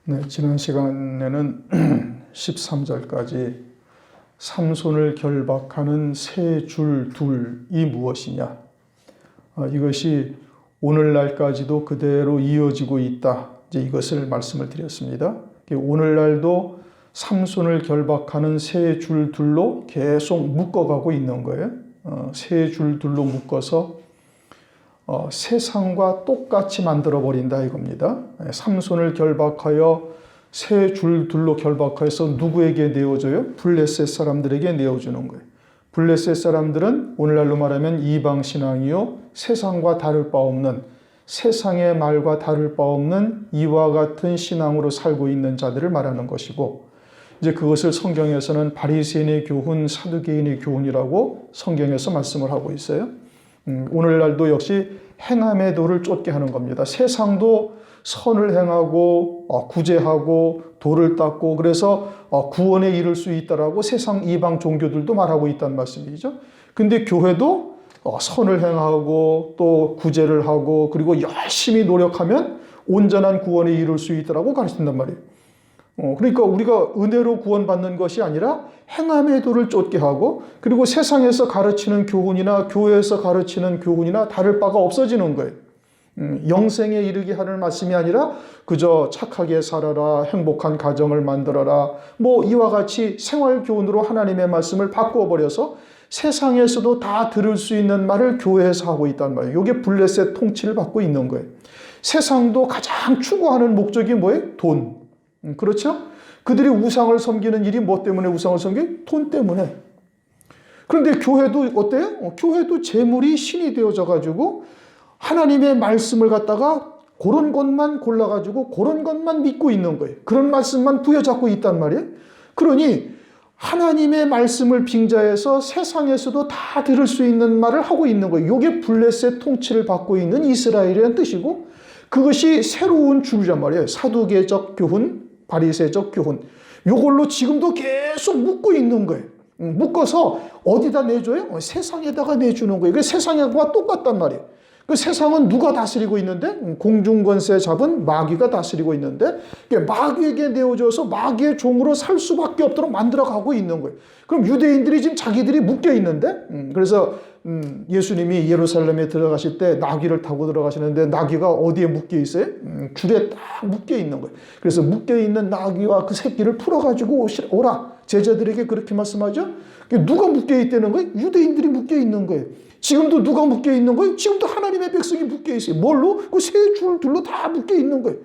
네, 지난 시간에는 13절까지 삼손을 결박하는 세 줄 둘이 무엇이냐, 이것이 오늘날까지도 그대로 이어지고 있다, 이제 이것을 말씀을 드렸습니다. 오늘날도 삼손을 결박하는 세 줄 둘로 계속 묶어가고 있는 거예요. 세 줄 둘로 묶어서 세상과 똑같이 만들어버린다 이겁니다. 삼손을 결박하여 세 줄둘로 결박해서 누구에게 내어줘요? 블레셋 사람들에게 내어주는 거예요. 블레셋 사람들은 오늘날로 말하면 이방신앙이요, 세상과 다를 바 없는, 세상의 말과 다를 바 없는 이와 같은 신앙으로 살고 있는 자들을 말하는 것이고, 이제 그것을 성경에서는 바리새인의 교훈, 사두개인의 교훈이라고 성경에서 말씀을 하고 있어요. 오늘날도 역시 행함의 도를 쫓게 하는 겁니다. 세상도 선을 행하고 구제하고 도를 닦고 그래서 구원에 이를 수 있다라고 세상 이방 종교들도 말하고 있다는 말씀이죠. 근데 교회도 선을 행하고 또 구제를 하고 그리고 열심히 노력하면 온전한 구원에 이를 수 있다라고 가르친단 말이에요. 그러니까 우리가 은혜로 구원받는 것이 아니라 행함의 도를 쫓게 하고, 그리고 세상에서 가르치는 교훈이나 교회에서 가르치는 교훈이나 다를 바가 없어지는 거예요. 영생에 이르게 하는 말씀이 아니라 그저 착하게 살아라, 행복한 가정을 만들어라, 뭐 이와 같이 생활 교훈으로 하나님의 말씀을 바꾸어 버려서 세상에서도 다 들을 수 있는 말을 교회에서 하고 있단 말이에요. 이게 블레셋 통치를 받고 있는 거예요. 세상도 가장 추구하는 목적이 뭐예요? 돈. 그렇죠? 그들이 우상을 섬기는 일이 뭐 때문에 우상을 섬겨요? 돈 때문에. 그런데 교회도 어때요? 교회도 재물이 신이 되어져 가지고 하나님의 말씀을 갖다가 그런 것만 골라가지고 그런 것만 믿고 있는 거예요. 그런 말씀만 부여잡고 있단 말이에요. 그러니 하나님의 말씀을 빙자해서 세상에서도 다 들을 수 있는 말을 하고 있는 거예요. 이게 블레셋 통치를 받고 있는 이스라엘이라는 뜻이고, 그것이 새로운 줄이란 말이에요. 사두개적 교훈, 바리새적 교훈. 이걸로 지금도 계속 묶고 있는 거예요. 묶어서 어디다 내줘요? 세상에다가 내주는 거예요. 세상과 똑같단 말이에요. 그 세상은 누가 다스리고 있는데? 공중권세 잡은 마귀가 다스리고 있는데, 마귀에게 내어줘서 마귀의 종으로 살 수밖에 없도록 만들어가고 있는 거예요. 그럼 유대인들이 지금 자기들이 묶여 있는데, 그래서 예수님이 예루살렘에 들어가실 때 나귀를 타고 들어가시는데 나귀가 어디에 묶여 있어요? 줄에 딱 묶여 있는 거예요. 그래서 묶여 있는 나귀와 그 새끼를 풀어가지고 오라. 제자들에게 그렇게 말씀하죠. 누가 묶여 있다는 거예요? 유대인들이 묶여 있는 거예요. 지금도 누가 묶여 있는 거예요? 지금도 하나님의 백성이 묶여 있어요. 뭘로? 그 세 줄들로 다 묶여 있는 거예요.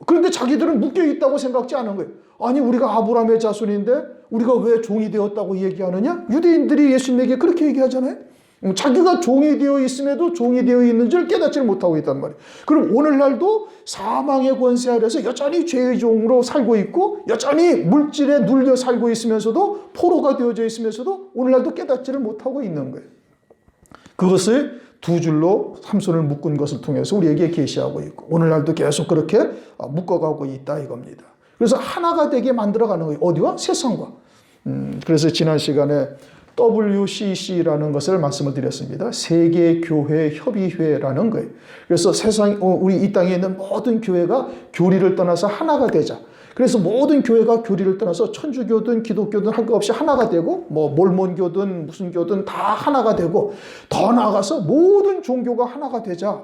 그런데 자기들은 묶여 있다고 생각지 않은 거예요. 아니, 우리가 아브라함의 자손인데 우리가 왜 종이 되었다고 얘기하느냐? 유대인들이 예수님에게 그렇게 얘기하잖아요. 자기가 종이 되어 있음에도 종이 되어 있는 줄 깨닫지를 못하고 있단 말이에요. 그럼 오늘날도 사망의 권세 아래서 여전히 죄의 종으로 살고 있고, 여전히 물질에 눌려 살고 있으면서도, 포로가 되어져 있으면서도 오늘날도 깨닫지를 못하고 있는 거예요. 그것을 두 줄로 삼손을 묶은 것을 통해서 우리에게 계시하고 있고, 오늘날도 계속 그렇게 묶어가고 있다 이겁니다. 그래서 하나가 되게 만들어가는 거예요. 어디와? 세상과. 그래서 지난 시간에 WCC라는 것을 말씀을 드렸습니다. 세계교회협의회라는 거예요. 그래서 우리 이 땅에 있는 모든 교회가 교리를 떠나서 하나가 되자. 그래서 모든 교회가 교리를 떠나서 천주교든 기독교든 할 것 없이 하나가 되고, 뭐 몰몬교든 무슨 교든 다 하나가 되고, 더 나아가서 모든 종교가 하나가 되자.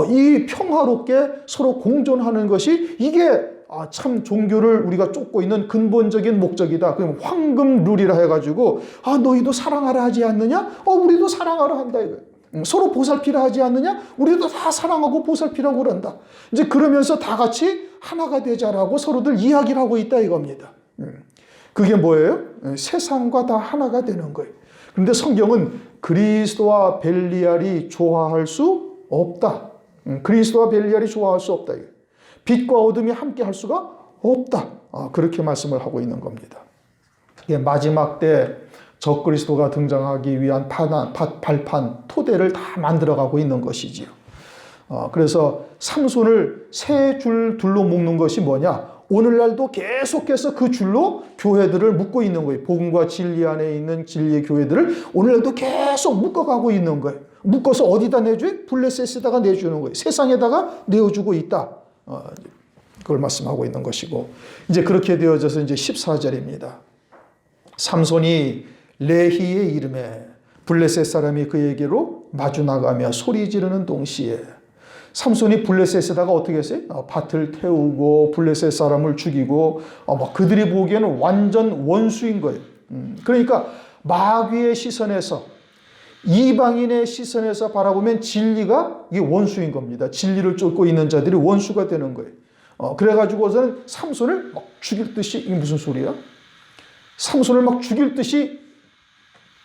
이 평화롭게 서로 공존하는 것이 이게 참 종교를 우리가 쫓고 있는 근본적인 목적이다. 그럼 황금 룰이라 해가지고 너희도 사랑하라 하지 않느냐? 우리도 사랑하라 한다 이거예요. 서로 보살피라 하지 않느냐? 우리도 다 사랑하고 보살피라고 그런다. 이제 그러면서 다 같이 하나가 되자라고 서로들 이야기를 하고 있다 이겁니다. 그게 뭐예요? 세상과 다 하나가 되는 거예요. 그런데 성경은 그리스도와 벨리알이 조화할 수 없다. 그리스도와 벨리알이 조화할 수 없다. 빛과 어둠이 함께 할 수가 없다. 그렇게 말씀을 하고 있는 겁니다. 마지막 때 적그리스도가 등장하기 위한 발판, 토대를 다 만들어가고 있는 것이지요. 그래서 삼손을 세 줄로 묶는 것이 뭐냐? 오늘날도 계속해서 그 줄로 교회들을 묶고 있는 거예요. 복음과 진리 안에 있는 진리의 교회들을 오늘날도 계속 묶어가고 있는 거예요. 묶어서 어디다 내줘요? 블레셋에다가 내주는 거예요. 세상에다가 내어주고 있다. 그걸 말씀하고 있는 것이고, 이제 그렇게 되어져서 이제 14절입니다. 삼손이 레히의 이름에 블레셋 사람이 그에게로 마주 나가며 소리 지르는 동시에, 삼손이 블레셋에다가 어떻게 했어요? 밭을 태우고 블레셋 사람을 죽이고 그들이 보기에는 완전 원수인 거예요. 그러니까 마귀의 시선에서, 이방인의 시선에서 바라보면 진리가 이게 원수인 겁니다. 진리를 쫓고 있는 자들이 원수가 되는 거예요. 그래가지고서는 삼손을 막 죽일 듯이, 이게 무슨 소리야? 삼손을 막 죽일 듯이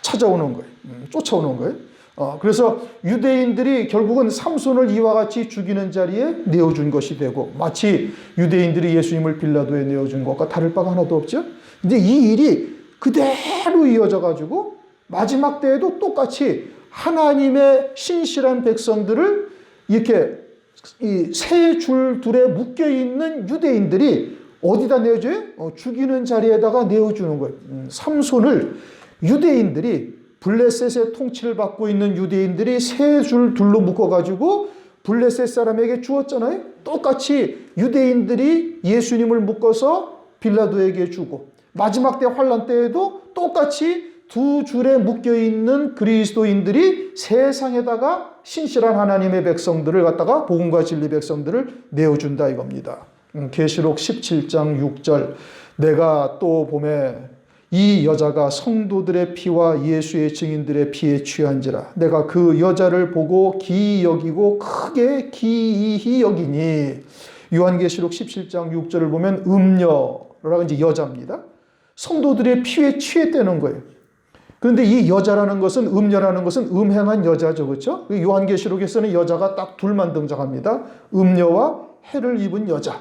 찾아오는 거예요. 쫓아오는 거예요. 그래서 유대인들이 결국은 삼손을 이와 같이 죽이는 자리에 내어준 것이 되고, 마치 유대인들이 예수님을 빌라도에 내어준 것과 다를 바가 하나도 없죠. 근데 이 일이 그대로 이어져 가지고 마지막 때에도 똑같이 하나님의 신실한 백성들을 이렇게 이 세 줄둘에 묶여 있는 유대인들이 어디다 내어줘요? 죽이는 자리에다가 내어주는 거예요. 삼손을 유대인들이, 블레셋의 통치를 받고 있는 유대인들이 세 줄둘로 묶어가지고 블레셋 사람에게 주었잖아요. 똑같이 유대인들이 예수님을 묶어서 빌라도에게 주고, 마지막 때 환란 때에도 똑같이 두 줄에 묶여있는 그리스도인들이 세상에다가 신실한 하나님의 백성들을 갖다가, 복음과 진리 백성들을 내어준다 이겁니다. 계시록 17장 6절, 내가 또 봄에 이 여자가 성도들의 피와 예수의 증인들의 피에 취한지라, 내가 그 여자를 보고 기이 여기고 크게 기이히 여기니. 요한계시록 17장 6절을 보면 음녀라고 이제 여자입니다. 성도들의 피에 취했다는 거예요. 그런데 이 여자라는 것은, 음녀라는 것은 음행한 여자죠, 그렇죠? 요한계시록에서는 여자가 딱 둘만 등장합니다. 음녀와 해를 입은 여자.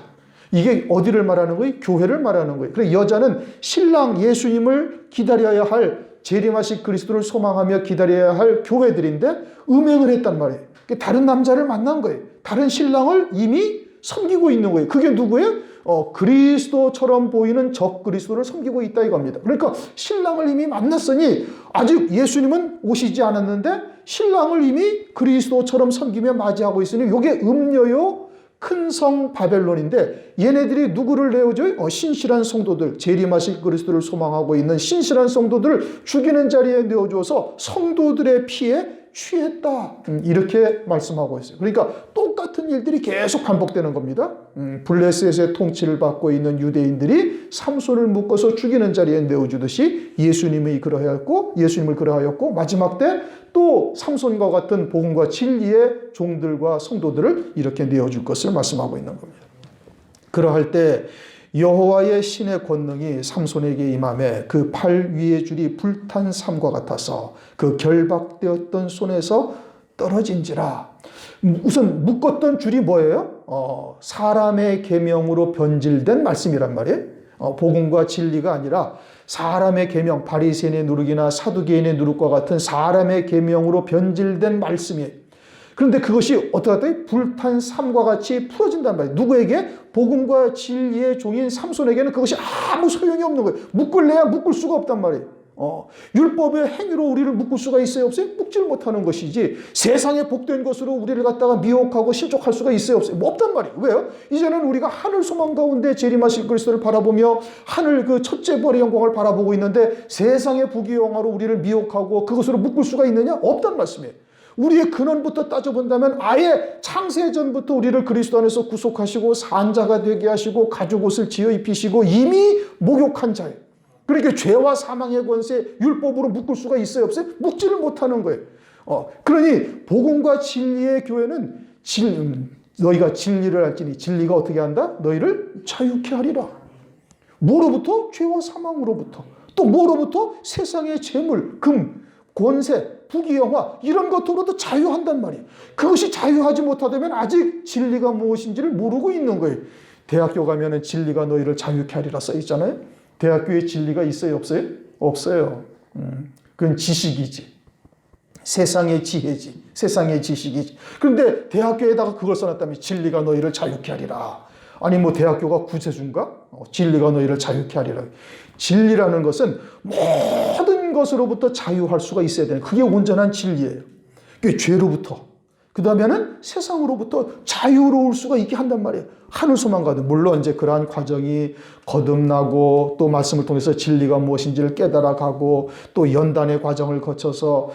이게 어디를 말하는 거예요? 교회를 말하는 거예요. 그래서 여자는 신랑 예수님을 기다려야 할, 재림하실 그리스도를 소망하며 기다려야 할 교회들인데 음행을 했단 말이에요. 다른 남자를 만난 거예요. 다른 신랑을 이미 섬기고 있는 거예요. 그게 누구예요? 그리스도처럼 보이는 적 그리스도를 섬기고 있다 이겁니다. 그러니까 신랑을 이미 만났으니, 아직 예수님은 오시지 않았는데 신랑을 이미 그리스도처럼 섬기며 맞이하고 있으니 이게 음녀요 큰 성 바벨론인데, 얘네들이 누구를 내어줘요? 신실한 성도들, 재림하실 그리스도를 소망하고 있는 신실한 성도들을 죽이는 자리에 내어줘서 성도들의 피에 취했다, 이렇게 말씀하고 있어요. 그러니까 똑같은 일들이 계속 반복되는 겁니다. 블레셋의 통치를 받고 있는 유대인들이 삼손을 묶어서 죽이는 자리에 내어주듯이 예수님을 그러하였고 마지막 때 또 삼손과 같은 복음과 진리의 종들과 성도들을 이렇게 내어줄 것을 말씀하고 있는 겁니다. 그러할 때 여호와의 신의 권능이 삼손에게 임하매 그 팔 위의 줄이 불탄 삼과 같아서 그 결박되었던 손에서 떨어진지라. 우선 묶었던 줄이 뭐예요? 사람의 계명으로 변질된 말씀이란 말이에요. 복음과 진리가 아니라 사람의 계명, 바리새인의 누룩이나 사두개인의 누룩과 같은 사람의 계명으로 변질된 말씀이에요. 그런데 그것이 어떻게 불탄 삼과 같이 풀어진단 말이에요. 누구에게? 복음과 진리의 종인 삼손에게는 그것이 아무 소용이 없는 거예요. 묶을래야 묶을 수가 없단 말이에요. 율법의 행위로 우리를 묶을 수가 있어요, 없어요? 묶질 못하는 것이지, 세상에 복된 것으로 우리를 갖다가 미혹하고 실족할 수가 있어요, 없어요? 뭐 없단 말이에요. 왜요? 이제는 우리가 하늘 소망 가운데 재림하실 그리스도를 바라보며 하늘 그 첫째 벌의 영광을 바라보고 있는데, 세상의 부귀영화로 우리를 미혹하고 그것으로 묶을 수가 있느냐? 없단 말씀이에요. 우리의 근원부터 따져본다면 아예 창세전부터 우리를 그리스도 안에서 구속하시고 산자가 되게 하시고 가죽옷을 지어 입히시고 이미 목욕한 자예요. 그러니까 죄와 사망의 권세, 율법으로 묶을 수가 있어요, 없어요? 묶지를 못하는 거예요. 그러니 복음과 진리의 교회는 너희가 진리를 알지니 진리가 어떻게 한다? 너희를 자유케 하리라. 뭐로부터? 죄와 사망으로부터. 또 뭐로부터? 세상의 재물, 금, 권세, 부귀영화 이런 것으로도 자유한단 말이에요. 그것이 자유하지 못하다면 아직 진리가 무엇인지를 모르고 있는 거예요. 대학교 가면은 진리가 너희를 자유케 하리라 써 있잖아요. 대학교에 진리가 있어요, 없어요? 없어요. 그건 지식이지. 세상의 지혜지. 세상의 지식이지. 그런데 대학교에다가 그걸 써놨다면 진리가 너희를 자유케 하리라. 아니 뭐 대학교가 구세주인가? 진리가 너희를 자유케 하리라. 진리라는 것은 모든 것으로부터 자유할 수가 있어야 되는, 그게 온전한 진리예요. 그게 죄로부터, 그 다음에는 세상으로부터 자유로울 수가 있게 한단 말이에요. 하늘 소망 가든. 물론 이제 그러한 과정이 거듭나고 또 말씀을 통해서 진리가 무엇인지를 깨달아가고 또 연단의 과정을 거쳐서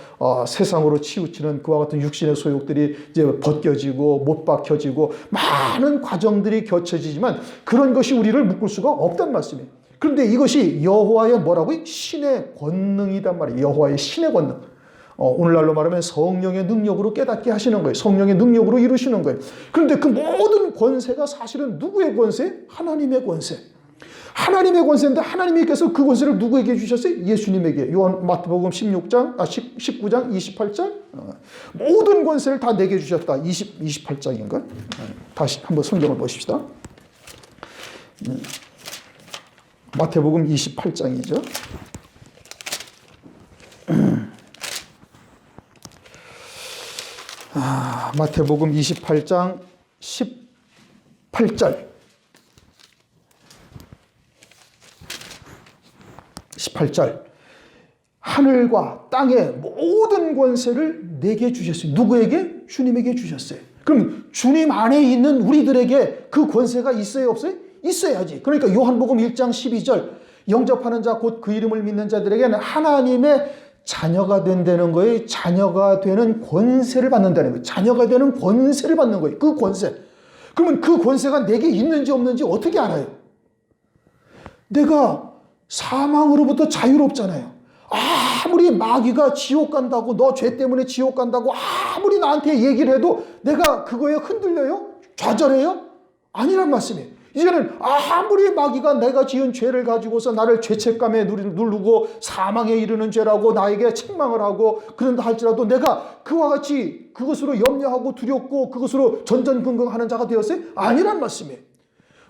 세상으로 치우치는 그와 같은 육신의 소욕들이 이제 벗겨지고 못 박혀지고 많은 과정들이 겹쳐지지만 그런 것이 우리를 묶을 수가 없단 말씀이에요. 그런데 이것이 여호와의 뭐라고요? 신의 권능이란 말이에요. 여호와의 신의 권능. 오늘날로 말하면 성령의 능력으로 깨닫게 하시는 거예요. 성령의 능력으로 이루시는 거예요. 그런데 그 모든 권세가 사실은 누구의 권세? 하나님의 권세. 하나님의 권세인데 하나님께서 그 권세를 누구에게 주셨어요? 예수님에게. 마태복음 19장 28절. 모든 권세를 다 내게 주셨다. 28장인가? 다시 한번 성경을 보십시다. 마태복음 28장이죠. 마태복음 28장 18절. 18절. 하늘과 땅의 모든 권세를 내게 주셨어요. 누구에게? 주님에게 주셨어요. 그럼 주님 안에 있는 우리들에게 그 권세가 있어요, 없어요? 있어야지. 그러니까 요한복음 1장 12절. 영접하는 자 곧 그 이름을 믿는 자들에게는 하나님의 자녀가 된다는 거예요. 자녀가 되는 권세를 받는다는 거예요. 자녀가 되는 권세를 받는 거예요. 그 권세. 그러면 그 권세가 내게 있는지 없는지 어떻게 알아요? 내가 사망으로부터 자유롭잖아요. 아무리 마귀가 지옥 간다고, 너 죄 때문에 지옥 간다고 아무리 나한테 얘기를 해도 내가 그거에 흔들려요? 좌절해요? 아니란 말씀이에요. 이제는 아무리 마귀가 내가 지은 죄를 가지고서 나를 죄책감에 누르고 사망에 이르는 죄라고 나에게 책망을 하고 그런다 할지라도 내가 그와 같이 그것으로 염려하고 두렵고 그것으로 전전긍긍하는 자가 되었어요? 아니란 말씀이에요.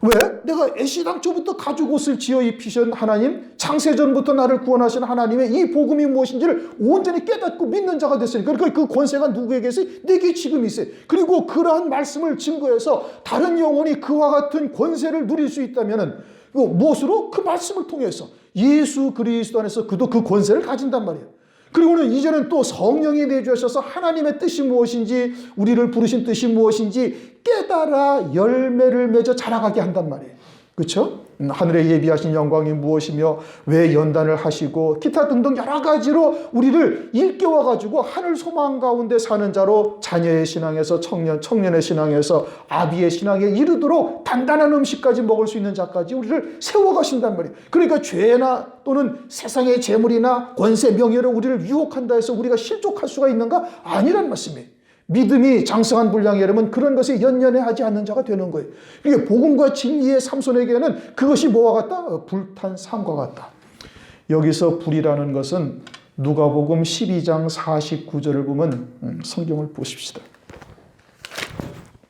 왜? 내가 애시당초부터 가죽 옷을 지어 입히신 하나님, 창세전부터 나를 구원하신 하나님의 이 복음이 무엇인지를 온전히 깨닫고 믿는 자가 됐으니까. 그러니까 그 권세가 누구에게 있어요? 내게 지금 있어요. 그리고 그러한 말씀을 증거해서 다른 영혼이 그와 같은 권세를 누릴 수 있다면 무엇으로? 그 말씀을 통해서 예수 그리스도 안에서 그도 그 권세를 가진단 말이에요. 그리고는 이제는 또 성령이 내주셔서 하나님의 뜻이 무엇인지, 우리를 부르신 뜻이 무엇인지 깨달아 열매를 맺어 자라가게 한단 말이에요. 그렇죠? 하늘에 예비하신 영광이 무엇이며 왜 연단을 하시고 기타 등등 여러 가지로 우리를 일깨워가지고 하늘 소망 가운데 사는 자로 자녀의 신앙에서 청년의 신앙에서 아비의 신앙에 이르도록 단단한 음식까지 먹을 수 있는 자까지 우리를 세워가신단 말이에요. 그러니까 죄나 또는 세상의 재물이나 권세, 명예로 우리를 유혹한다 해서 우리가 실족할 수가 있는가? 아니란 말씀이에요. 믿음이 장성한 분량이 이르면 그런 것에 연연해하지 않는 자가 되는 거예요. 이게 복음과 진리의 삼손에게는 그것이 뭐와 같다? 불탄 삶과 같다. 여기서 불이라는 것은 누가복음 12장 49절을 보면 성경을 보십시다.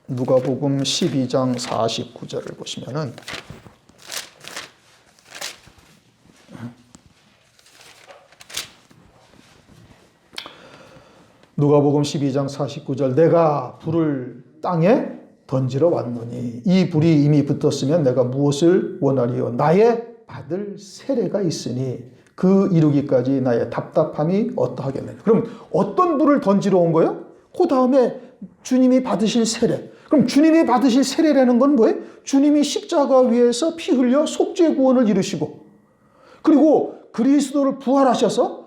누가복음 12장 49절을 보시면은 누가복음 12장 49절 내가 불을 땅에 던지러 왔노니 이 불이 이미 붙었으면 내가 무엇을 원하리요 나의 받을 세례가 있으니 그 이루기까지 나의 답답함이 어떠하겠느냐. 그럼 어떤 불을 던지러 온 거예요? 그 다음에 주님이 받으실 세례. 그럼 주님이 받으실 세례라는 건 뭐예요? 주님이 십자가 위에서 피 흘려 속죄 구원을 이루시고 그리고 그리스도를 부활하셔서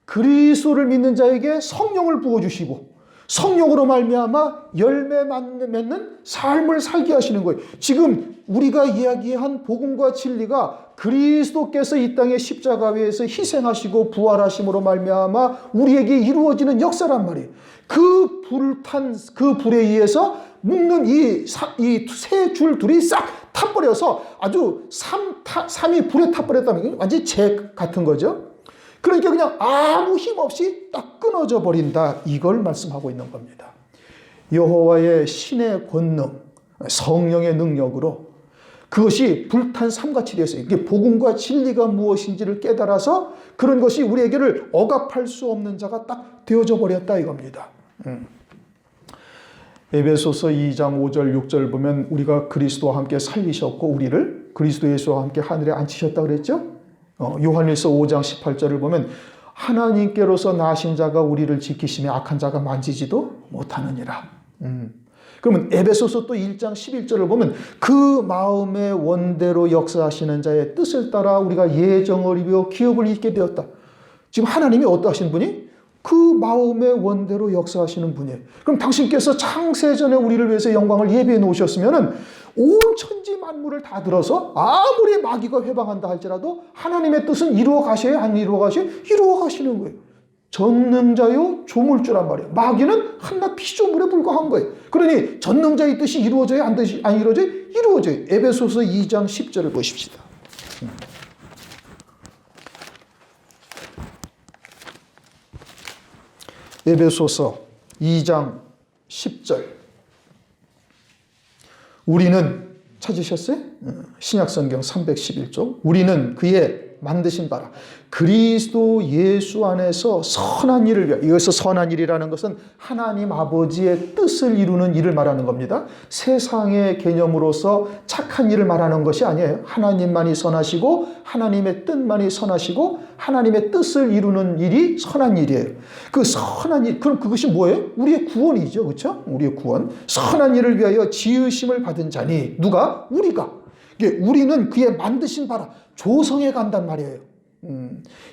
그리스도를 믿는 자에게 성령을 부어주시고 성령으로 말미암아 열매 맺는 삶을 살게 하시는 거예요. 지금 우리가 이야기한 복음과 진리가 그리스도께서 이 땅의 십자가 위에서 희생하시고 부활하심으로 말미암아 우리에게 이루어지는 역사란 말이에요. 그 불탄 그 불에 의해서 묶는 이 세 줄 둘이 싹 타버려서 아주 삼이 불에 타버렸다는 게 완전히 재 같은 거죠. 그러니까 그냥 아무 힘 없이 딱 끊어져 버린다. 이걸 말씀하고 있는 겁니다. 여호와의 신의 권능, 성령의 능력으로 그것이 불탄 삶같이 되었어요. 이게 복음과 진리가 무엇인지를 깨달아서 그런 것이 우리에게를 억압할 수 없는 자가 딱 되어져 버렸다 이겁니다. 에베소서 2장 5절 6절 보면 우리가 그리스도와 함께 살리셨고 우리를 그리스도 예수와 함께 하늘에 앉히셨다 그랬죠. 요한일서 5장 18절을 보면 하나님께로서 나신 자가 우리를 지키시며 악한 자가 만지지도 못하느니라. 그러면 에베소서 또 1장 11절을 보면 그 마음의 원대로 역사하시는 자의 뜻을 따라 우리가 예정을 입어 기업을 잊게 되었다. 지금 하나님이 어떠하신 분이? 그 마음의 원대로 역사하시는 분이에요. 그럼 당신께서 창세전에 우리를 위해서 영광을 예비해 놓으셨으면 온 천지 만물을 다 들어서 아무리 마귀가 회방한다 할지라도 하나님의 뜻은 이루어 가셔야 안 이루어 가셔야 이루어 가시는 거예요. 전능자요 조물주란 말이에요. 마귀는 한낱 피조물에 불과한 거예요. 그러니 전능자의 뜻이 이루어져야 안 이루어져요? 이루어져요. 에베소서 2장 10절을 보십시다. 에베소서 2장 10절. 우리는 찾으셨어요? 신약성경 311쪽. 우리는 그의 만드신 바라 그리스도 예수 안에서 선한 일을 위하여. 여기서 선한 일이라는 것은 하나님 아버지의 뜻을 이루는 일을 말하는 겁니다. 세상의 개념으로서 착한 일을 말하는 것이 아니에요. 하나님만이 선하시고 하나님의 뜻만이 선하시고 하나님의 뜻을 이루는 일이 선한 일이에요. 그 선한 일, 그럼 그것이 뭐예요? 우리의 구원이죠. 그렇죠? 우리의 구원. 선한 일을 위하여 지으심을 받은 자니. 누가? 우리가. 우리는 그의 만드신 바라 조성해 간단 말이에요.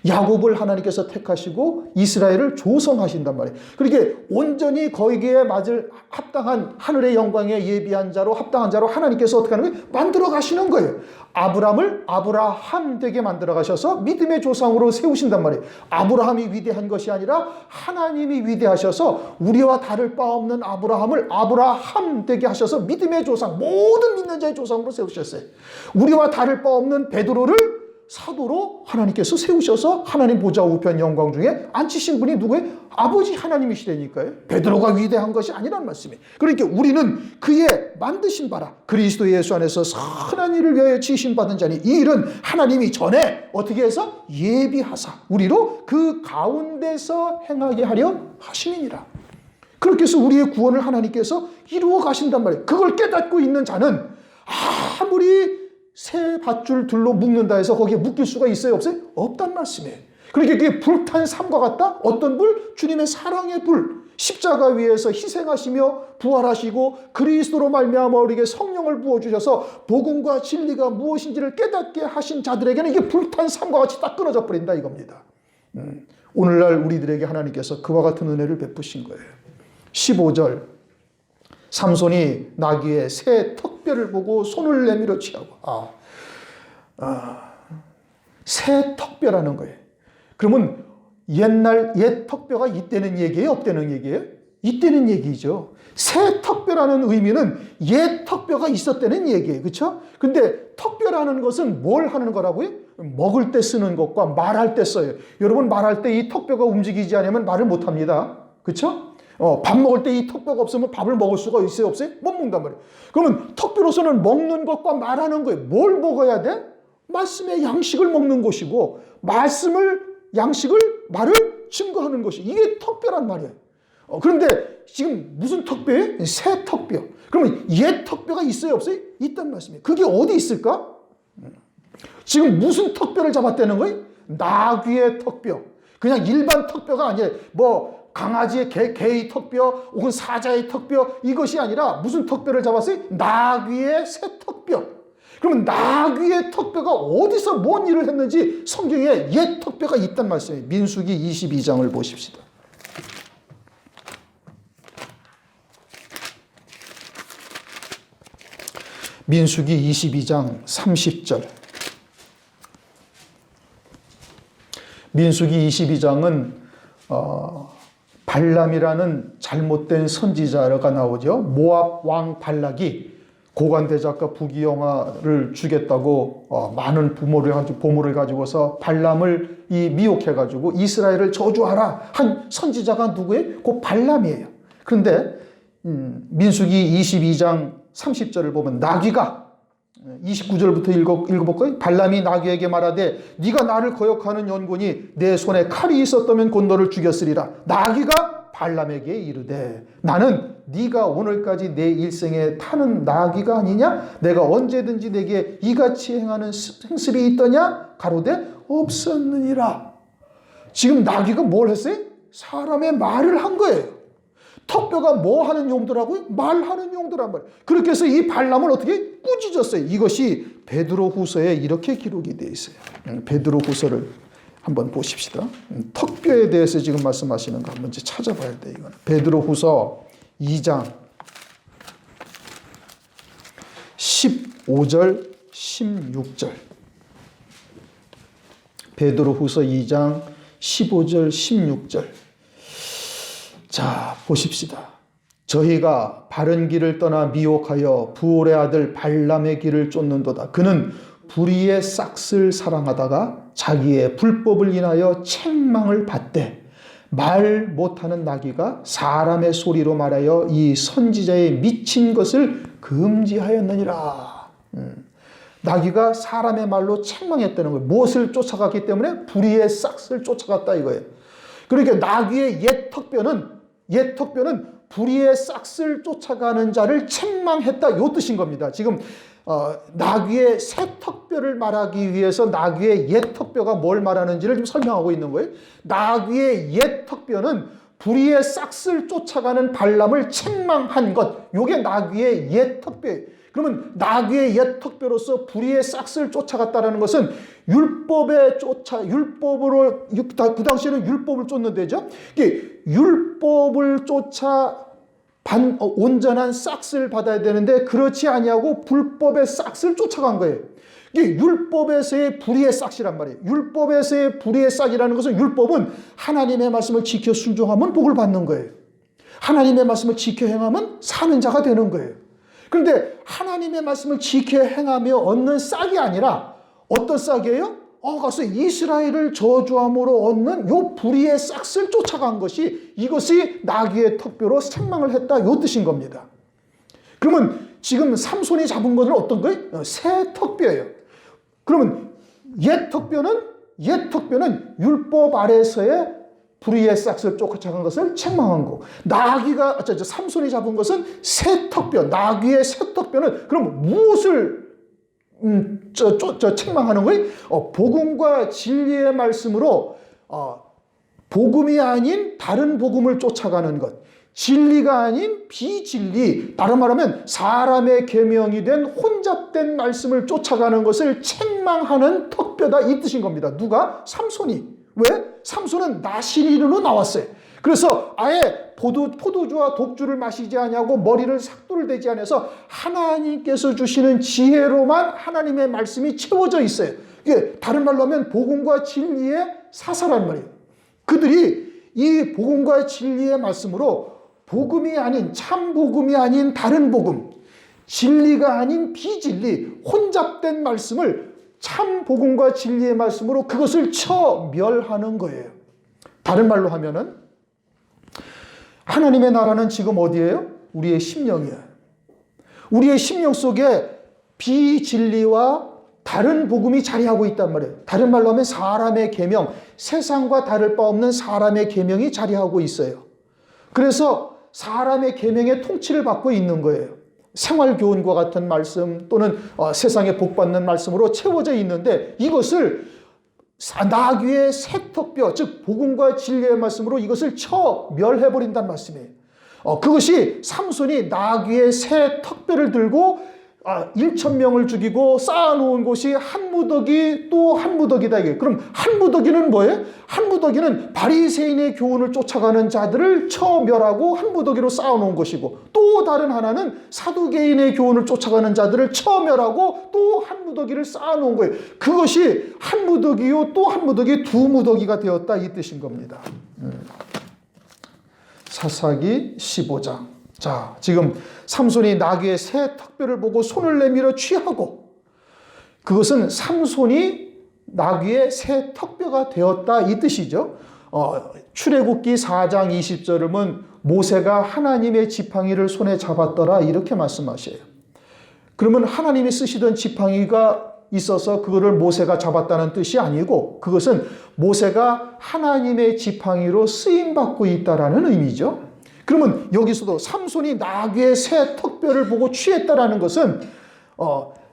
야곱을 하나님께서 택하시고 이스라엘을 조성하신단 말이에요. 그렇게 온전히 거기에 맞을 합당한 하늘의 영광에 예비한 자로 합당한 자로 하나님께서 어떻게 하는 거예요? 만들어 가시는 거예요. 아브람을 아브라함 되게 만들어 가셔서 믿음의 조상으로 세우신단 말이에요. 아브라함이 위대한 것이 아니라 하나님이 위대하셔서 우리와 다를 바 없는 아브라함을 아브라함 되게 하셔서 믿음의 조상, 모든 믿는 자의 조상으로 세우셨어요. 우리와 다를 바 없는 베드로를 사도로 하나님께서 세우셔서 하나님 보좌 우편 영광 중에 앉히신 분이 누구예요? 아버지 하나님이시라니까요. 베드로가 위대한 것이 아니란 말씀이에요. 그러니까 우리는 그의 만드신 바라 그리스도 예수 안에서 선한 일을 위하여 지으심 받은 자니 이 일은 하나님이 전에 어떻게 해서 예비하사 우리로 그 가운데서 행하게 하려 하심이니라. 그렇게 해서 우리의 구원을 하나님께서 이루어 가신단 말이에요. 그걸 깨닫고 있는 자는 아무리 새 밧줄 둘로 묶는다 해서 거기에 묶일 수가 있어요? 없어요? 없단 말씀이에요. 그러니까 그게 불탄 삶과 같다? 어떤 불? 주님의 사랑의 불. 십자가 위에서 희생하시며 부활하시고 그리스도로 말미암아 우리에게 성령을 부어주셔서 복음과 진리가 무엇인지를 깨닫게 하신 자들에게는 이게 불탄 삶과 같이 딱 끊어져 버린다 이겁니다. 오늘날 우리들에게 하나님께서 그와 같은 은혜를 베푸신 거예요. 15절. 삼손이 나귀의 새 턱뼈를 보고 손을 내밀어 취하고 새 턱뼈라는 거예요. 그러면 옛날 옛 턱뼈가 있다는 얘기예요? 없다는 얘기예요? 있다는 얘기죠. 새 턱뼈라는 의미는 옛 턱뼈가 있었다는 얘기예요. 그렇죠? 근데 턱뼈라는 것은 뭘 하는 거라고요? 먹을 때 쓰는 것과 말할 때 써요. 여러분 말할 때 이 턱뼈가 움직이지 않으면 말을 못 합니다. 그렇죠? 밥 먹을 때 이 턱뼈가 없으면 밥을 먹을 수가 있어요? 없어요? 못 먹는단 말이에요. 그러면 턱뼈로서는 먹는 것과 말하는 거예요. 뭘 먹어야 돼? 말씀의 양식을 먹는 것이고 양식을 말을 증거하는 것이 이게 턱뼈란 말이에요. 그런데 지금 무슨 턱뼈예요? 새 턱뼈. 그러면 옛 턱뼈가 있어요? 없어요? 있단 말씀이에요. 그게 어디 있을까? 지금 무슨 턱뼈를 잡았다는 거예요? 나귀의 턱뼈. 그냥 일반 턱뼈가 아니에요. 강아지의 개의 턱뼈 혹은 사자의 턱뼈 이것이 아니라 무슨 턱뼈를 잡았어요? 나귀의 새 턱뼈. 그러면 나귀의 턱뼈가 어디서 뭔 일을 했는지 성경에 옛 턱뼈가 있단 말씀이에요. 민수기 22장을 보십시다. 민수기 22장 30절. 민수기 22장은 발람이라는 잘못된 선지자가 나오죠. 모압 왕 발락이 고관대작과 부귀영화를 주겠다고 많은 보물을 가지고서 발람을 미혹해가지고 이스라엘을 저주하라 한 선지자가 누구예요? 그 발람이에요. 그런데 민수기 22장 30절을 보면 나귀가 29절부터 읽어볼까요? 발람이 나귀에게 말하되 네가 나를 거역하는 연고니 내 손에 칼이 있었다면 곧 너를 죽였으리라. 나귀가 발람에게 이르되 나는 네가 오늘까지 내 일생에 타는 나귀가 아니냐? 내가 언제든지 내게 이같이 행하는 행습이 있더냐? 가로되 없었느니라. 지금 나귀가 뭘 했어요? 사람의 말을 한 거예요. 턱뼈가 뭐 하는 용도라고요? 말하는 용도란 말이에요. 그렇게 해서 이 발람을 어떻게 꾸짖었어요. 이것이 베드로후서에 이렇게 기록이 되어 있어요. 베드로후서를 한번 보십시다. 턱뼈에 대해서 지금 말씀하시는 거 한번 찾아봐야 돼요. 이거는 베드로후서 2장 15절 16절. 베드로후서 2장 15절 16절. 자, 보십시다. 저희가 바른 길을 떠나 미혹하여 부올의 아들 발람의 길을 쫓는도다. 그는 불의의 싹을 사랑하다가 자기의 불법을 인하여 책망을 받되 말 못하는 나귀가 사람의 소리로 말하여 이 선지자의 미친 것을 금지하였느니라. 나귀가 사람의 말로 책망했다는 거예요. 무엇을 쫓아갔기 때문에? 불의의 싹을 쫓아갔다 이거예요. 그러니까 나귀의 옛 턱뼈는 불의의 싹을 쫓아가는 자를 책망했다 요 뜻인 겁니다. 지금 나귀의 새 턱뼈를 말하기 위해서 나귀의 옛 턱뼈가 뭘 말하는지를 좀 설명하고 있는 거예요. 나귀의 옛 턱뼈는 불의의 싹을 쫓아가는 발람을 책망한 것. 요게 나귀의 옛 턱뼈예요. 그러면 나귀의 옛 턱뼈로서 불의의 싹을 쫓아갔다는 것은 율법으로 그 당시에는 율법을 쫓는데죠. 율법을 쫓아 온전한 싹을 받아야 되는데 그렇지 아니하고 불법의 싹을 쫓아간 거예요. 이게 율법에서의 불의의 싹이란 말이에요. 율법에서의 불의의 싹이라는 것은 율법은 하나님의 말씀을 지켜 순종하면 복을 받는 거예요. 하나님의 말씀을 지켜 행하면 사는 자가 되는 거예요. 그런데 하나님의 말씀을 지켜 행하며 얻는 싹이 아니라 어떤 싹이에요? 가서 이스라엘을 저주함으로 얻는 요 불의의 싹을 쫓아간 것이 이것이 나귀의 턱뼈로 책망을 했다 요 뜻인 겁니다. 그러면 지금 삼손이 잡은 것은 어떤 거예요? 새 턱뼈예요. 그러면 옛 턱뼈는 율법 아래서의 불의의 싹을 쫓아간 것을 책망한 거고 삼손이 잡은 것은 새 턱뼈, 나귀의 새 턱뼈는 그럼 무엇을 책망하는 거예요? 복음과 진리의 말씀으로 복음이 아닌 다른 복음을 쫓아가는 것, 진리가 아닌 비진리, 다른 말하면 사람의 계명이 된 혼잡된 말씀을 쫓아가는 것을 책망하는 턱뼈다 이 뜻인 겁니다. 누가? 삼손이. 왜? 삼손은 나시린으로 나왔어요. 그래서 아예 포도주와 독주를 마시지 아니하고 머리를 삭도를 대지 않아서 하나님께서 주시는 지혜로만 하나님의 말씀이 채워져 있어요. 이게 다른 말로 하면 복음과 진리의 사사란 말이에요. 그들이 이 복음과 진리의 말씀으로 복음이 아닌 참 복음이 아닌 다른 복음, 진리가 아닌 비진리, 혼잡된 말씀을 참 복음과 진리의 말씀으로 그것을 처멸하는 거예요. 다른 말로 하면은 하나님의 나라는 지금 어디예요? 우리의 심령이에요. 우리의 심령 속에 비진리와 다른 복음이 자리하고 있단 말이에요. 다른 말로 하면 사람의 계명, 세상과 다를 바 없는 사람의 계명이 자리하고 있어요. 그래서 사람의 계명의 통치를 받고 있는 거예요. 생활교훈과 같은 말씀 또는 세상에 복받는 말씀으로 채워져 있는데 이것을 나귀의 새 턱뼈, 즉 복음과 진리의 말씀으로 이것을 처멸해버린다는 말씀이에요. 그것이 삼손이 나귀의 새 턱뼈를 들고 1,000명을 죽이고 쌓아놓은 곳이 한 무더기 또 한 무더기다 이게. 그럼 한 무더기는 뭐예요? 한 무더기는 바리새인의 교훈을 쫓아가는 자들을 처멸하고 한 무더기로 쌓아놓은 것이고, 또 다른 하나는 사두개인의 교훈을 쫓아가는 자들을 처멸하고 또 한 무더기를 쌓아놓은 거예요. 그것이 한 무더기요 또 한 무더기, 두 무더기가 되었다 이 뜻인 겁니다. 사사기 15장. 자, 지금 삼손이 나귀의 새 턱뼈를 보고 손을 내밀어 취하고, 그것은 삼손이 나귀의 새 턱뼈가 되었다 이 뜻이죠. 출애굽기 4장 20절은 모세가 하나님의 지팡이를 손에 잡았더라 이렇게 말씀하셔요. 그러면 하나님이 쓰시던 지팡이가 있어서 그거를 모세가 잡았다는 뜻이 아니고, 그것은 모세가 하나님의 지팡이로 쓰임받고 있다라는 의미죠. 그러면 여기서도 삼손이 나귀의 새 턱뼈를 보고 취했다라는 것은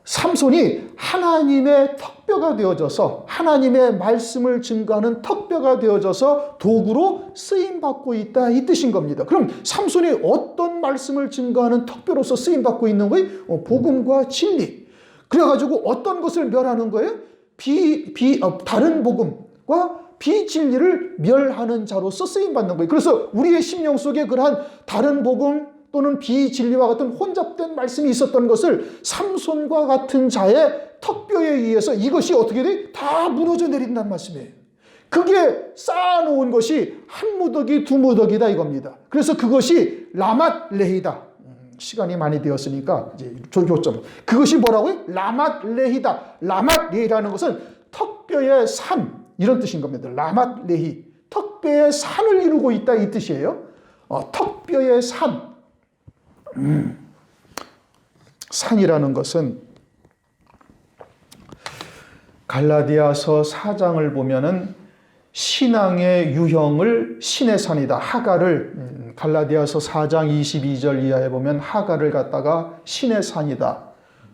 삼손이 하나님의 턱뼈가 되어져서 하나님의 말씀을 증거하는 턱뼈가 되어져서 도구로 쓰임받고 있다, 이 뜻인 겁니다. 그럼 삼손이 어떤 말씀을 증거하는 턱뼈로서 쓰임받고 있는 거예요? 복음과 진리. 그래가지고 어떤 것을 멸하는 거예요? 다른 복음과 비진리를 멸하는 자로서 쓰임받는 거예요. 그래서 우리의 심령 속에 그러한 다른 복음 또는 비진리와 같은 혼잡된 말씀이 있었던 것을 삼손과 같은 자의 턱뼈에 의해서 이것이 어떻게 돼? 다 무너져 내린다는 말씀이에요. 그게 쌓아놓은 것이 한 무더기 두 무더기다 이겁니다. 그래서 그것이 라맛 레히다. 시간이 많이 되었으니까 이제 조점. 그것이 뭐라고요? 라맛 레히다. 라맛 레히라는 것은 턱뼈의 산, 이런 뜻인 겁니다. 라맛 레히. 턱뼈의 산을 이루고 있다, 이 뜻이에요. 턱뼈의 산. 산이라는 것은 갈라디아서 4장을 보면은 신앙의 유형을 신의 산이다. 하갈을 갈라디아서 4장 22절 이하에 보면 하갈을 갖다가 신의 산이다.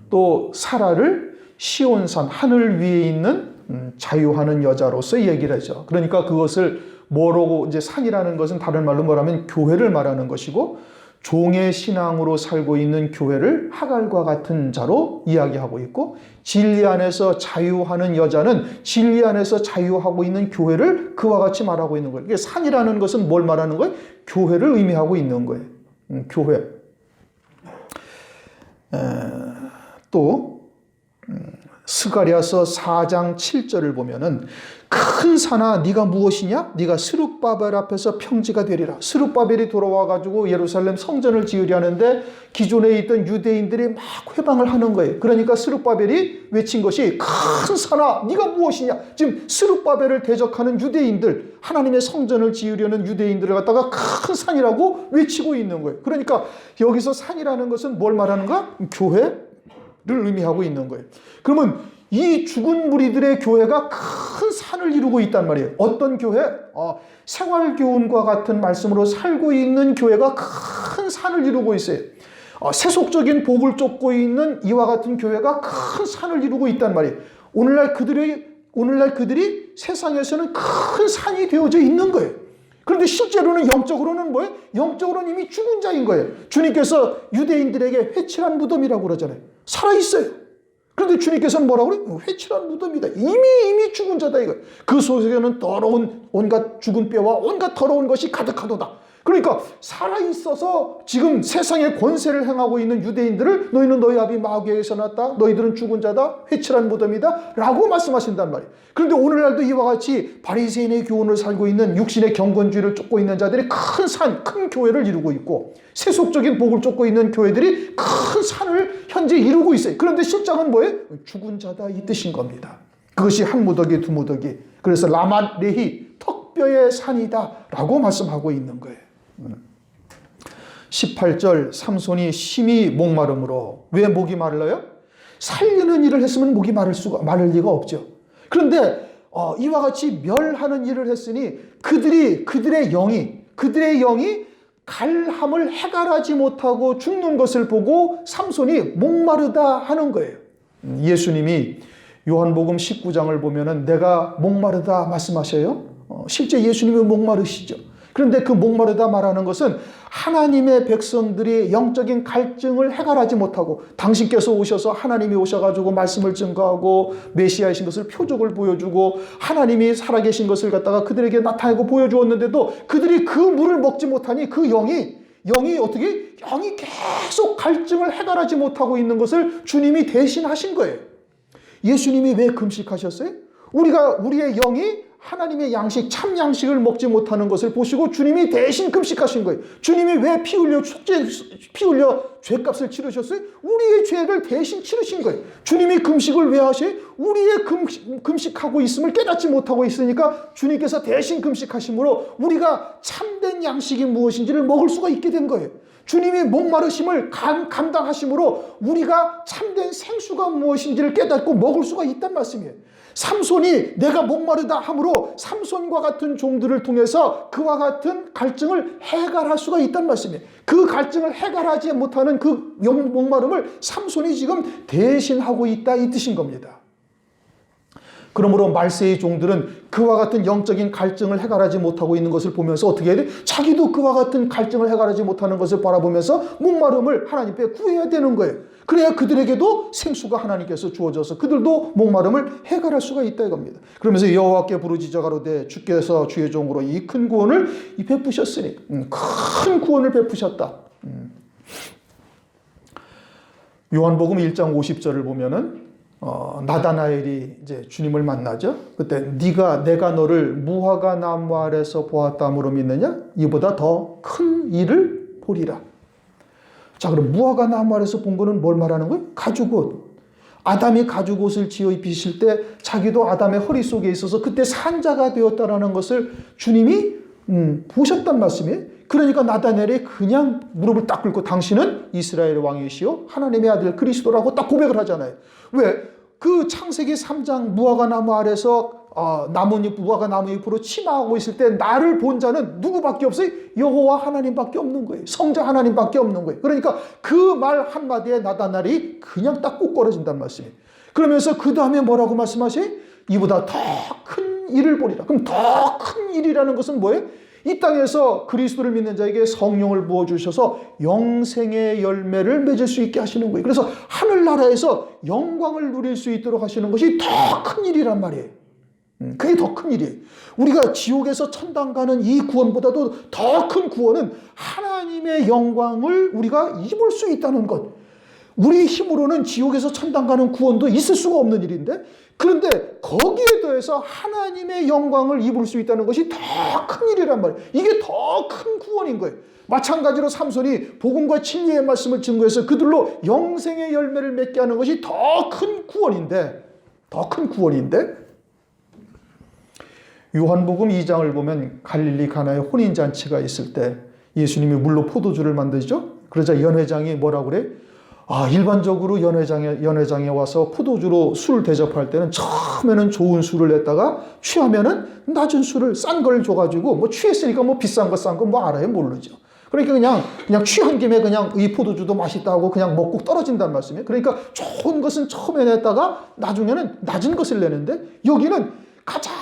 또 사라를 시온산, 하늘 위에 있는 자유하는 여자로서 얘기를 하죠. 그러니까 그것을 뭐라고, 이제 산이라는 것은 다른 말로 뭐라면 교회를 말하는 것이고, 종의 신앙으로 살고 있는 교회를 하갈과 같은 자로 이야기하고 있고, 진리 안에서 자유하는 여자는 진리 안에서 자유하고 있는 교회를 그와 같이 말하고 있는 거예요. 이게 산이라는 것은 뭘 말하는 거예요? 교회를 의미하고 있는 거예요. 교회. 또 스가랴서 4장 7절을 보면은 큰 산아 네가 무엇이냐? 네가 스룹바벨 앞에서 평지가 되리라. 스룹바벨이 돌아와가지고 예루살렘 성전을 지으려 하는데 기존에 있던 유대인들이 막 회방을 하는 거예요. 그러니까 스룹바벨이 외친 것이 큰 산아 네가 무엇이냐? 지금 스룹바벨을 대적하는 유대인들, 하나님의 성전을 지으려는 유대인들을 갖다가 큰 산이라고 외치고 있는 거예요. 그러니까 여기서 산이라는 것은 뭘 말하는가? 교회를 의미하고 있는 거예요. 그러면 이 죽은 무리들의 교회가 큰 산을 이루고 있단 말이에요. 어떤 교회? 생활교훈과 같은 말씀으로 살고 있는 교회가 큰 산을 이루고 있어요. 세속적인 복을 쫓고 있는 이와 같은 교회가 큰 산을 이루고 있단 말이에요. 오늘날 그들이 세상에서는 큰 산이 되어져 있는 거예요. 그런데 실제로는 영적으로는 뭐예요? 영적으로는 이미 죽은 자인 거예요. 주님께서 유대인들에게 회칠한 무덤이라고 그러잖아요. 살아있어요. 그런데 주님께서는 뭐라고 그래요? 회칠한 무덤이다. 이미 죽은 자다 이거. 그 속에는 더러운 온갖 죽은 뼈와 온갖 더러운 것이 가득하도다. 그러니까 살아있어서 지금 세상의 권세를 행하고 있는 유대인들을 너희는 너희 아비 마귀에게서 났다. 너희들은 죽은 자다. 회칠한 무덤이다. 라고 말씀하신단 말이에요. 그런데 오늘날도 이와 같이 바리새인의 교훈을 살고 있는 육신의 경건주의를 쫓고 있는 자들이 큰 산, 큰 교회를 이루고 있고, 세속적인 복을 쫓고 있는 교회들이 큰 산을 현재 이루고 있어요. 그런데 실장은 뭐예요? 죽은 자다 이 뜻인 겁니다. 그것이 한 무더기 두 무더기. 그래서 라맛 레히, 턱뼈의 산이다 라고 말씀하고 있는 거예요. 18절 삼손이 심히 목마름으로. 왜 목이 마르요? 살리는 일을 했으면 목이 마를 리가 없죠. 그런데 이와 같이 멸하는 일을 했으니 그들의 영이 갈함을 해갈하지 못하고 죽는 것을 보고 삼손이 목마르다 하는 거예요. 예수님이 요한복음 19장을 보면은 내가 목마르다 말씀하셔요. 실제 예수님이 목마르시죠. 그런데 그 목마르다 말하는 것은 하나님의 백성들이 영적인 갈증을 해결하지 못하고, 당신께서 오셔서 하나님이 오셔가지고 말씀을 증거하고 메시아이신 것을 표적을 보여주고 하나님이 살아계신 것을 갖다가 그들에게 나타내고 보여주었는데도 그들이 그 물을 먹지 못하니 그 영이 계속 갈증을 해결하지 못하고 있는 것을 주님이 대신하신 거예요. 예수님이 왜 금식하셨어요? 우리의 영이 하나님의 양식, 참 양식을 먹지 못하는 것을 보시고 주님이 대신 금식하신 거예요. 주님이 왜 피 흘려 죄값을 치르셨어요? 우리의 죄를 대신 치르신 거예요. 주님이 금식을 왜 하셔요? 우리의 금식하고 있음을 깨닫지 못하고 있으니까 주님께서 대신 금식하심으로 우리가 참된 양식이 무엇인지를 먹을 수가 있게 된 거예요. 주님이 목마르심을 감당하심으로 우리가 참된 생수가 무엇인지를 깨닫고 먹을 수가 있단 말씀이에요. 삼손이 내가 목마르다 함으로 삼손과 같은 종들을 통해서 그와 같은 갈증을 해결할 수가 있다는 말씀이에요. 그 갈증을 해결하지 못하는 그 목마름을 삼손이 지금 대신하고 있다 이 뜻인 겁니다. 그러므로 말세의 종들은 그와 같은 영적인 갈증을 해결하지 못하고 있는 것을 보면서 어떻게 해야 돼? 자기도 그와 같은 갈증을 해결하지 못하는 것을 바라보면서 목마름을 하나님께 구해야 되는 거예요. 그래야 그들에게도 생수가 하나님께서 주어져서 그들도 목마름을 해결할 수가 있다 이겁니다. 그러면서 여호와께 부르짖어 가로되 주께서 주의 종으로 이 큰 구원을 베푸셨으니 큰 구원을 베푸셨다. 요한복음 1장 50절을 보면은 나다나엘이 이제 주님을 만나죠. 그때 내가 너를 무화과 나무 아래서 보았다므로 믿느냐? 이보다 더 큰 일을 보리라. 자, 그럼 무화과 나무 아래서 본 거는 뭘 말하는 거예요? 가죽옷. 아담이 가죽옷을 지어 입히실 때 자기도 아담의 허리 속에 있어서 그때 산자가 되었다라는 것을 주님이 보셨단 말씀이에요. 그러니까 나다넬이 그냥 무릎을 딱 꿇고 당신은 이스라엘의 왕이시요 하나님의 아들 그리스도라고 딱 고백을 하잖아요. 왜? 그 창세기 3장 무화과 나무 아래서 무화과 나무 잎으로 치마하고 있을 때 나를 본 자는 누구밖에 없어요? 여호와 하나님밖에 없는 거예요. 성자 하나님밖에 없는 거예요. 그러니까 그 말 한마디에 나다날이 그냥 딱 꾹 꺼러진단 말씀이에요. 그러면서 그 다음에 뭐라고 말씀하세요? 이보다 더 큰 일을 보리라. 그럼 더 큰 일이라는 것은 뭐예요? 이 땅에서 그리스도를 믿는 자에게 성령을 부어주셔서 영생의 열매를 맺을 수 있게 하시는 거예요. 그래서 하늘나라에서 영광을 누릴 수 있도록 하시는 것이 더 큰 일이란 말이에요. 그게 더 큰 일이에요. 우리가 지옥에서 천당 가는 이 구원보다도 더 큰 구원은 하나님의 영광을 우리가 입을 수 있다는 것. 우리 힘으로는 지옥에서 천당 가는 구원도 있을 수가 없는 일인데, 그런데 거기에 더해서 하나님의 영광을 입을 수 있다는 것이 더 큰 일이란 말이에요. 이게 더 큰 구원인 거예요. 마찬가지로 삼손이 복음과 진리의 말씀을 증거해서 그들로 영생의 열매를 맺게 하는 것이 더 큰 구원인데, 요한복음 2장을 보면 갈릴리 가나의 혼인잔치가 있을 때 예수님이 물로 포도주를 만드죠. 그러자 연회장이 뭐라고 그래? 일반적으로 연회장에 와서 포도주로 술 대접할 때는 처음에는 좋은 술을 냈다가 취하면은 낮은 술을 싼 걸 줘가지고 취했으니까 비싼 거 싼 거 알아요? 모르죠. 그러니까 그냥 취한 김에 그냥 이 포도주도 맛있다고 그냥 먹고 떨어진다는 말씀이에요. 그러니까 좋은 것은 처음에 냈다가 나중에는 낮은 것을 내는데 여기는 가장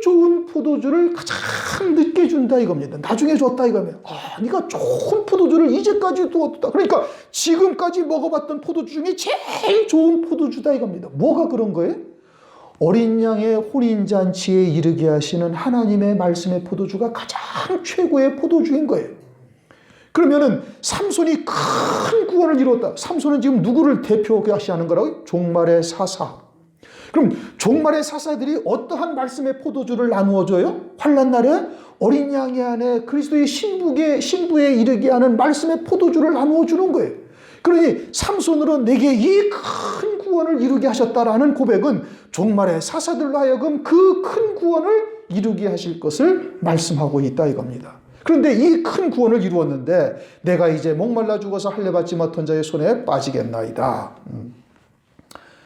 좋은 포도주를 가장 늦게 준다 이겁니다. 나중에 줬다 이거면 네가 좋은 포도주를 이제까지 두었다. 그러니까 지금까지 먹어봤던 포도주 중에 제일 좋은 포도주다 이겁니다. 뭐가 그런 거예요? 어린 양의 혼인잔치에 이르게 하시는 하나님의 말씀의 포도주가 가장 최고의 포도주인 거예요. 그러면은 삼손이 큰 구원을 이뤘다. 삼손은 지금 누구를 대표하시 하는 거라고요? 종말의 사사. 그럼 종말의 사사들이 어떠한 말씀의 포도주를 나누어줘요? 환난 날에 어린 양의 안에 그리스도의 신부에 이르게 하는 말씀의 포도주를 나누어주는 거예요. 그러니 삼손으로 내게 이 큰 구원을 이루게 하셨다라는 고백은 종말의 사사들로 하여금 그 큰 구원을 이루게 하실 것을 말씀하고 있다 이겁니다. 그런데 이 큰 구원을 이루었는데 내가 이제 목말라 죽어서 할례 받지 못한 자의 손에 빠지겠나이다.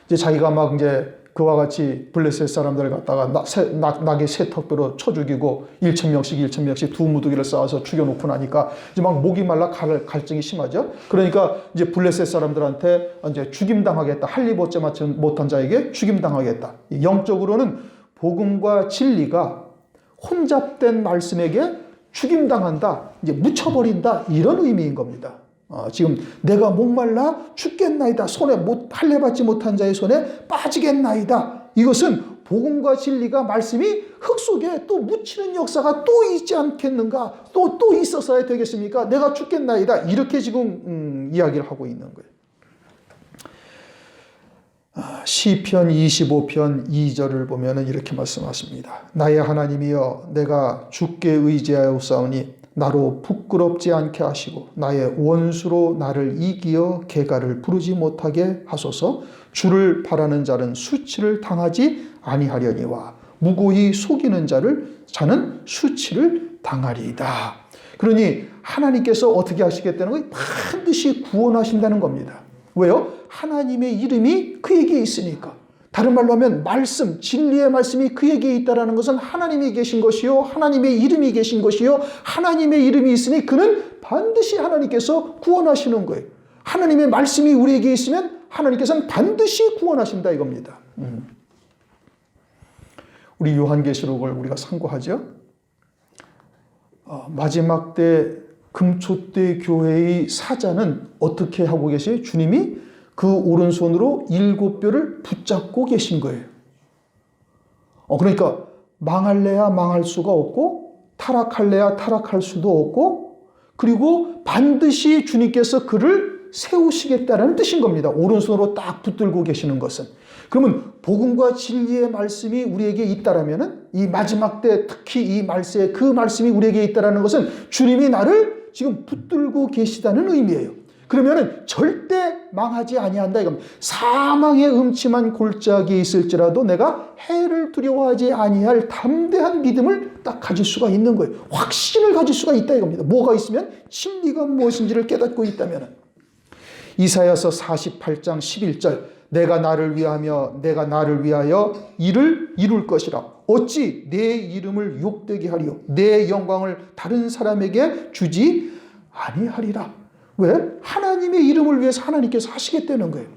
이제 자기가 이제 그와 같이 블레셋 사람들을 갖다가 낙의 세 턱으로 쳐 죽이고 1,000명씩 두 무더기를 쌓아서 죽여놓고 나니까 이제 목이 말라 갈증이 심하죠. 그러니까 이제 블레셋 사람들한테 이제 죽임당하겠다. 할례 받지 못한 자에게 죽임당하겠다. 영적으로는 복음과 진리가 혼잡된 말씀에게 죽임당한다. 이제 묻혀버린다. 이런 의미인 겁니다. 지금 내가 목말라 죽겠나이다. 할례 받지 못한 자의 손에 빠지겠나이다. 이것은 복음과 진리가 말씀이 흙 속에 또 묻히는 역사가 또 있지 않겠는가? 또 있었어야 되겠습니까? 내가 죽겠나이다. 이렇게 지금 이야기를 하고 있는 거예요. 시편 25편 2절을 보면 이렇게 말씀하십니다. 나의 하나님이여 내가 주께 의지하여 싸우니 나로 부끄럽지 않게 하시고 나의 원수로 나를 이기어 개가를 부르지 못하게 하소서. 주를 바라는 자는 수치를 당하지 아니하려니와 무고히 속이는 자는 수치를 당하리이다. 그러니 하나님께서 어떻게 하시겠다는 거예요? 반드시 구원하신다는 겁니다. 왜요? 하나님의 이름이 그에게 있으니까. 다른 말로 하면 말씀, 진리의 말씀이 그에게 있다라는 것은 하나님이 계신 것이요, 하나님의 이름이 계신 것이요, 하나님의 이름이 있으니 그는 반드시 하나님께서 구원하시는 거예요. 하나님의 말씀이 우리에게 있으면 하나님께서는 반드시 구원하신다 이겁니다. 우리 요한계시록을 우리가 상고하죠. 마지막 때 금초대 교회의 사자는 어떻게 하고 계세요? 주님이 그 오른손으로 7뼈를 붙잡고 계신 거예요. 그러니까 망할래야 망할 수가 없고 타락할래야 타락할 수도 없고, 그리고 반드시 주님께서 그를 세우시겠다는 뜻인 겁니다. 오른손으로 딱 붙들고 계시는 것은. 그러면 복음과 진리의 말씀이 우리에게 있다라면은, 이 마지막 때 특히 이 말세 그 말씀이 우리에게 있다라는 것은 주님이 나를 지금 붙들고 계시다는 의미예요. 그러면은 절대 망하지 아니한다 이겁니다. 사망의 음침한 골짜기에 있을지라도 내가 해를 두려워하지 아니할 담대한 믿음을 딱 가질 수가 있는 거예요. 확신을 가질 수가 있다 이겁니다. 뭐가 있으면? 진리가 무엇인지를 깨닫고 있다면은. 이사야서 48장 11절, 내가 나를 위하여 이를 이룰 것이라. 어찌 내 이름을 욕되게 하리요, 내 영광을 다른 사람에게 주지 아니하리라. 왜? 하나님의 이름을 위해서 하나님께서 하시겠다는 거예요.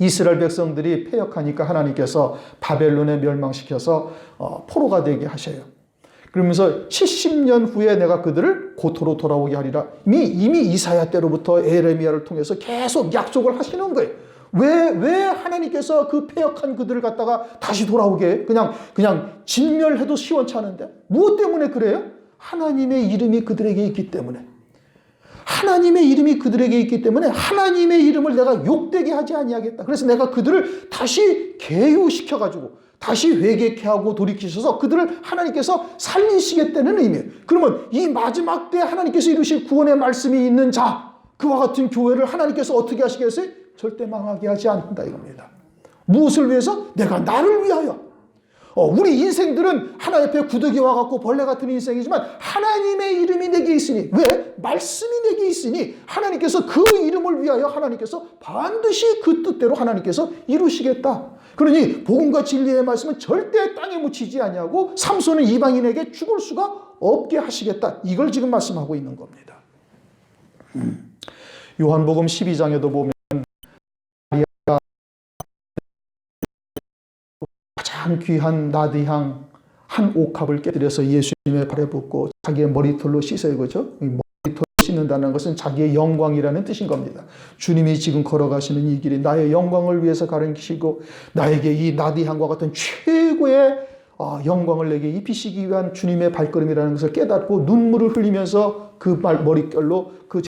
이스라엘 백성들이 패역하니까 하나님께서 바벨론에 멸망시켜서 포로가 되게 하셔요. 그러면서 70년 후에 내가 그들을 고토로 돌아오게 하리라. 이미 이사야 때로부터 에레미야를 통해서 계속 약속을 하시는 거예요. 왜 하나님께서 그 패역한 그들을 갖다가 다시 돌아오게 해요? 그냥 진멸해도 시원찮은데. 무엇 때문에 그래요? 하나님의 이름이 그들에게 있기 때문에. 하나님의 이름이 그들에게 있기 때문에 하나님의 이름을 내가 욕되게 하지 아니하겠다. 그래서 내가 그들을 다시 계유시켜가지고 다시 회개케 하고 돌이키셔서 그들을 하나님께서 살리시겠다는 의미예요. 그러면 이 마지막 때 하나님께서 이루실 구원의 말씀이 있는 자, 그와 같은 교회를 하나님께서 어떻게 하시겠어요? 절대 망하게 하지 않는다 이겁니다. 무엇을 위해서? 내가 나를 위하여. 우리 인생들은 하나 옆에 구더기 와갖고 벌레 같은 인생이지만 하나님의 이름이 내게 있으니, 왜? 말씀이 내게 있으니 하나님께서 그 이름을 위하여 하나님께서 반드시 그 뜻대로 하나님께서 이루시겠다. 그러니 복음과 진리의 말씀은 절대 땅에 묻히지 아니하고 삼손은 이방인에게 죽을 수가 없게 하시겠다. 이걸 지금 말씀하고 있는 겁니다. 요한복음 12장에도 보면 가장 귀한 나드향 한 옥합을 깨뜨려서 예수님의 발에 붓고 자기의 머리털로 씻어요. 그죠? 머리털로 씻는다는 것은 자기의 영광이라는 뜻인 겁니다. 주님이 지금 걸어가시는 이 길이 나의 영광을 위해서 가르치시고 나에게 이 나드향과 같은 최고의 영광을 내게 입히시기 위한 주님의 발걸음이라는 것을 깨닫고 눈물을 흘리면서 그 머릿결로 그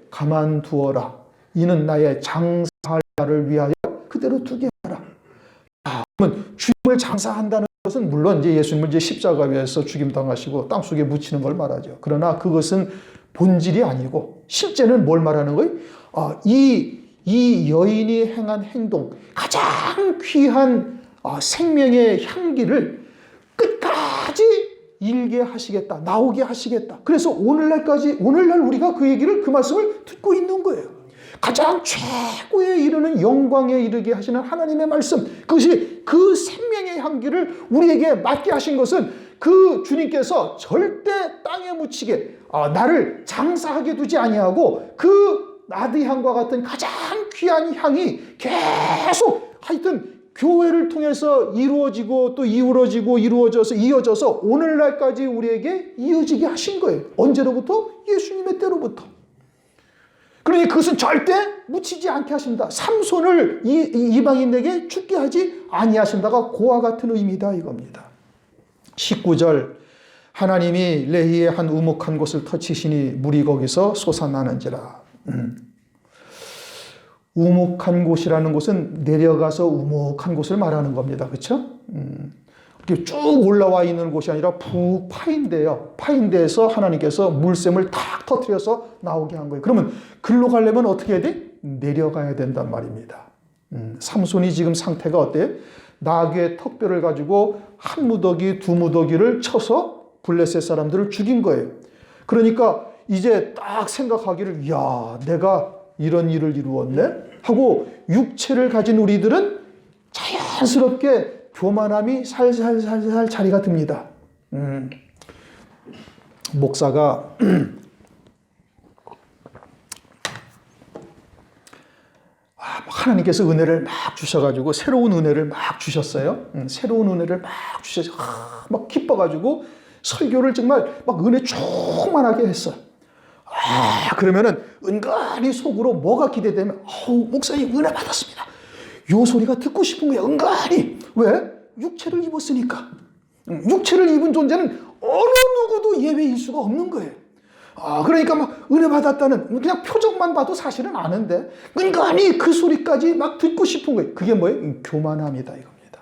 가만두어라. 이는 나의 장사할 자를 위하여 그대로 두게 하라. 그러면 주님을 장사한다는 것은 물론 이제 예수님을 이제 십자가 위에서 죽임당하시고 땅속에 묻히는 걸 말하죠. 그러나 그것은 본질이 아니고 실제는 뭘 말하는 거예요? 이 여인이 행한 행동, 가장 귀한 생명의 향기를 끝까지 일게 하시겠다, 나오게 하시겠다. 그래서 오늘날 우리가 그 얘기를, 그 말씀을 듣고 있는 거예요. 가장 최고에 이르는 영광에 이르게 하시는 하나님의 말씀, 그것이 그 생명의 향기를 우리에게 맡게 하신 것은 그 주님께서 절대 땅에 묻히게 나를 장사하게 두지 아니하고 그 나드향과 같은 가장 귀한 향이 계속 하여튼 교회를 통해서 이루어지고 또 이어져서 오늘날까지 우리에게 이어지게 하신 거예요. 언제로부터? 예수님의 때로부터. 그러니 그것은 절대 묻히지 않게 하신다. 삼손을 이방인에게 죽게 하지 아니하신다가 그와 같은 의미다 이겁니다. 19절, 하나님이 레히의 한 우묵한 곳을 터치시니 물이 거기서 솟아나는지라. 우묵한 곳이라는 곳은 내려가서 우묵한 곳을 말하는 겁니다. 그렇죠? 이렇게 쭉 올라와 있는 곳이 아니라 푹 파인 데요. 파인 데에서 하나님께서 물샘을 탁 터뜨려서 나오게 한 거예요. 그러면 글로 가려면 어떻게 해야 돼? 내려가야 된단 말입니다. 삼손이 지금 상태가 어때요? 나귀의 턱뼈를 가지고 한 무더기, 두 무더기를 쳐서 블레셋 사람들을 죽인 거예요. 그러니까 이제 딱 생각하기를, 야, 내가 이런 일을 이루었네 하고 육체를 가진 우리들은 자연스럽게 교만함이 살살살살 자리가 듭니다. 목사가 하나님께서 은혜를 막 주셔가지고 새로운 은혜를 막 주셨어요. 새로운 은혜를 막 주셔서 막 기뻐가지고 설교를 정말 막 은혜 충만하게 했어. 그러면은 은근히 속으로 뭐가 기대되면 목사님 은혜 받았습니다. 요 소리가 듣고 싶은 거야. 은근히. 왜? 육체를 입었으니까. 육체를 입은 존재는 어느 누구도 예외일 수가 없는 거예요. 그러니까 막 은혜 받았다는 그냥 표정만 봐도 사실은 아는데 은근히 그 소리까지 막 듣고 싶은 거예요. 그게 뭐예요? 교만함이다 이겁니다.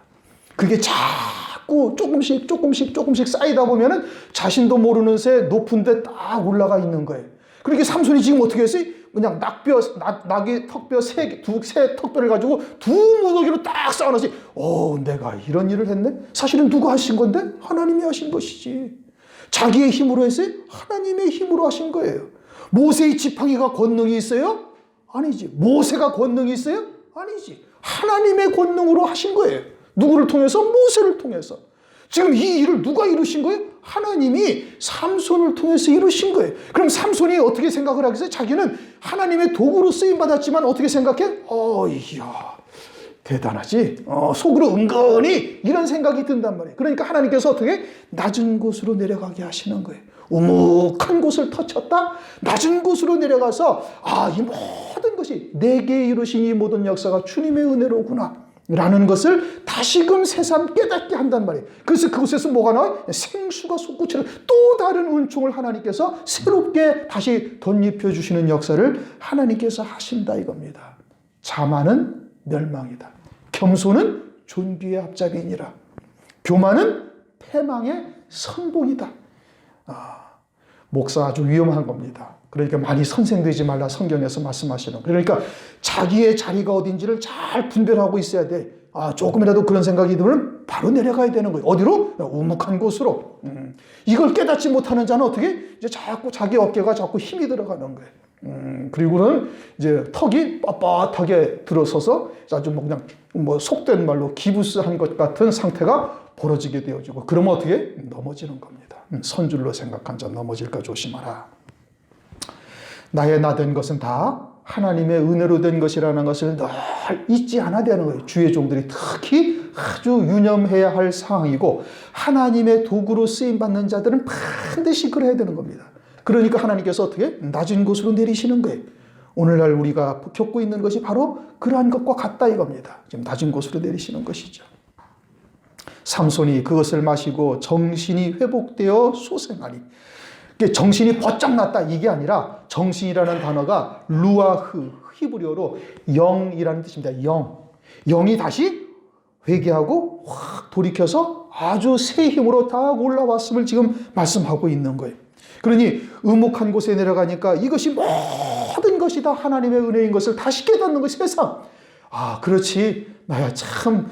그게 자꾸 조금씩 쌓이다 보면은 자신도 모르는 새 높은 데 딱 올라가 있는 거예요. 그러니까 삼손이 지금 어떻게 했어요? 그냥 낙이 턱뼈 세 턱뼈를 가지고 두 무더기로 딱 쌓아놨어요. 내가 이런 일을 했네? 사실은 누가 하신 건데? 하나님이 하신 것이지. 자기의 힘으로 했어요? 하나님의 힘으로 하신 거예요. 모세의 지팡이가 권능이 있어요? 아니지. 모세가 권능이 있어요? 아니지. 하나님의 권능으로 하신 거예요. 누구를 통해서? 모세를 통해서. 지금 이 일을 누가 이루신 거예요? 하나님이 삼손을 통해서 이루신 거예요. 그럼 삼손이 어떻게 생각을 하겠어요? 자기는 하나님의 도구로 쓰임받았지만 어떻게 생각해? 이야, 대단하지? 속으로 은근히 이런 생각이 든단 말이에요. 그러니까 하나님께서 어떻게? 낮은 곳으로 내려가게 하시는 거예요. 우묵한 곳을 터쳤다? 낮은 곳으로 내려가서 이 모든 것이 내게 이루신 이 모든 역사가 주님의 은혜로구나 라는 것을 다시금 새삼 깨닫게 한단 말이에요. 그래서 그곳에서 뭐가 나와요? 생수가 솟구치는 또 다른 은총을 하나님께서 새롭게 다시 덧입혀 주시는 역사를 하나님께서 하신다 이겁니다. 자만은 멸망이다. 겸손은 존귀의 합작이니라. 교만은 패망의 선봉이다. 목사 아주 위험한 겁니다. 그러니까 많이 선생되지 말라 성경에서 말씀하시는. 그러니까 자기의 자리가 어딘지를 잘 분별하고 있어야 돼. 조금이라도 그런 생각이 들면 바로 내려가야 되는 거예요. 어디로? 우묵한 곳으로. 이걸 깨닫지 못하는 자는 어떻게? 이제 자꾸 자기 어깨가 자꾸 힘이 들어가는 거예요. 그리고는 이제 턱이 빳빳하게 들어서서 아주 그냥 속된 말로 기부스한 것 같은 상태가 벌어지게 되어지고 그러면 어떻게? 넘어지는 겁니다. 선줄로 생각한 자 넘어질까 조심하라. 나의 나 된 것은 다 하나님의 은혜로 된 것이라는 것을 늘 잊지 않아야 되는 거예요. 주의 종들이 특히 아주 유념해야 할 사항이고 하나님의 도구로 쓰임받는 자들은 반드시 그래야 되는 겁니다. 그러니까 하나님께서 어떻게? 낮은 곳으로 내리시는 거예요. 오늘날 우리가 겪고 있는 것이 바로 그러한 것과 같다 이겁니다. 지금 낮은 곳으로 내리시는 것이죠. 삼손이 그것을 마시고 정신이 회복되어 소생하니 정신이 버쩍 났다 이게 아니라 정신이라는 단어가 루아흐 히브리어로 영이라는 뜻입니다. 영이 다시 회개하고 확 돌이켜서 아주 새 힘으로 다 올라왔음을 지금 말씀하고 있는 거예요. 그러니 의목한 곳에 내려가니까 이것이 모든 것이 다 하나님의 은혜인 것을 다시 깨닫는 것이 세상. 그렇지 나야 참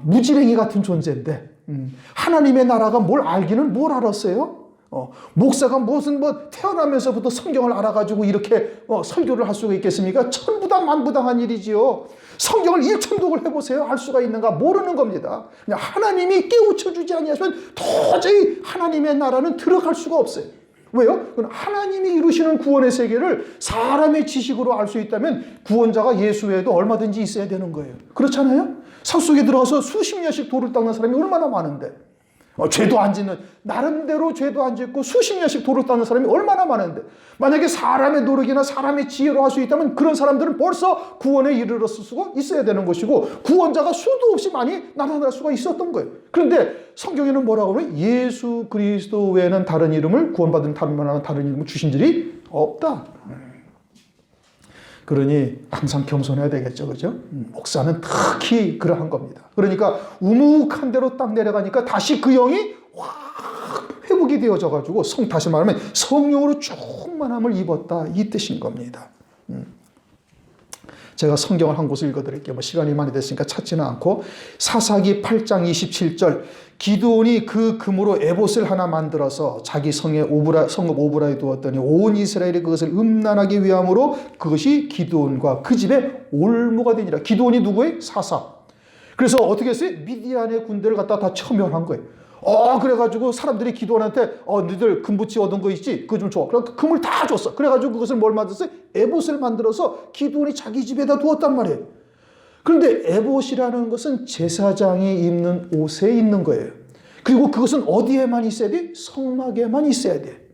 무지랭이 같은 존재인데 하나님의 나라가 뭘 알기는 뭘 알았어요? 목사가 무슨 태어나면서부터 성경을 알아가지고 이렇게 설교를 할 수가 있겠습니까? 천부당 만부당한 일이지요. 성경을 일천독을 해보세요. 알 수가 있는가? 모르는 겁니다. 그냥 하나님이 깨우쳐주지 아니하시면 도저히 하나님의 나라는 들어갈 수가 없어요. 왜요? 하나님이 이루시는 구원의 세계를 사람의 지식으로 알 수 있다면 구원자가 예수 외에도 얼마든지 있어야 되는 거예요. 그렇잖아요? 산속에 들어가서 수십 년씩 돌을 닦는 사람이 얼마나 많은데 죄도 안 짓는 나름대로 죄도 안 짓고 수십 년씩 돌을 닦는 사람이 얼마나 많은데 만약에 사람의 노력이나 사람의 지혜로 할 수 있다면 그런 사람들은 벌써 구원에 이르렀을 수가 있어야 되는 것이고 구원자가 수도 없이 많이 나타날 수가 있었던 거예요. 그런데 성경에는 뭐라고 하면 예수 그리스도 외에는 다른 이름을 구원받은 다른 이름을 주신 일이 없다. 그러니 항상 겸손해야 되겠죠. 그죠? 목사는 특히 그러한 겁니다. 그러니까 우묵한 대로 딱 내려가니까 다시 그 영이 확 회복이 되어져 가지고 다시 말하면 성령으로 충만함을 입었다 이 뜻인 겁니다. 제가 성경을 한 곳을 읽어드릴게요. 뭐 시간이 많이 됐으니까 찾지는 않고 사사기 8장 27절 기드온이 그 금으로 에봇을 하나 만들어서 자기 성읍 오브라에 두었더니 온 이스라엘이 그것을 음란하기 위함으로 그것이 기드온과 그 집에 올무가 되니라. 기드온이 누구예요? 사사. 그래서 어떻게 했어요? 미디안의 군대를 갖다 다 처멸한 거예요. 그래가지고 사람들이 기드온한테 너희들 금붙이 얻은 거 있지? 그거 좀 줘. 그래서 금을 다 줬어. 그래가지고 그것을 뭘 만들었어요? 에봇을 만들어서 기드온이 자기 집에다 두었단 말이에요. 그런데 에봇이라는 것은 제사장이 입는 옷에 있는 거예요. 그리고 그것은 어디에만 있어야 돼? 성막에만 있어야 돼.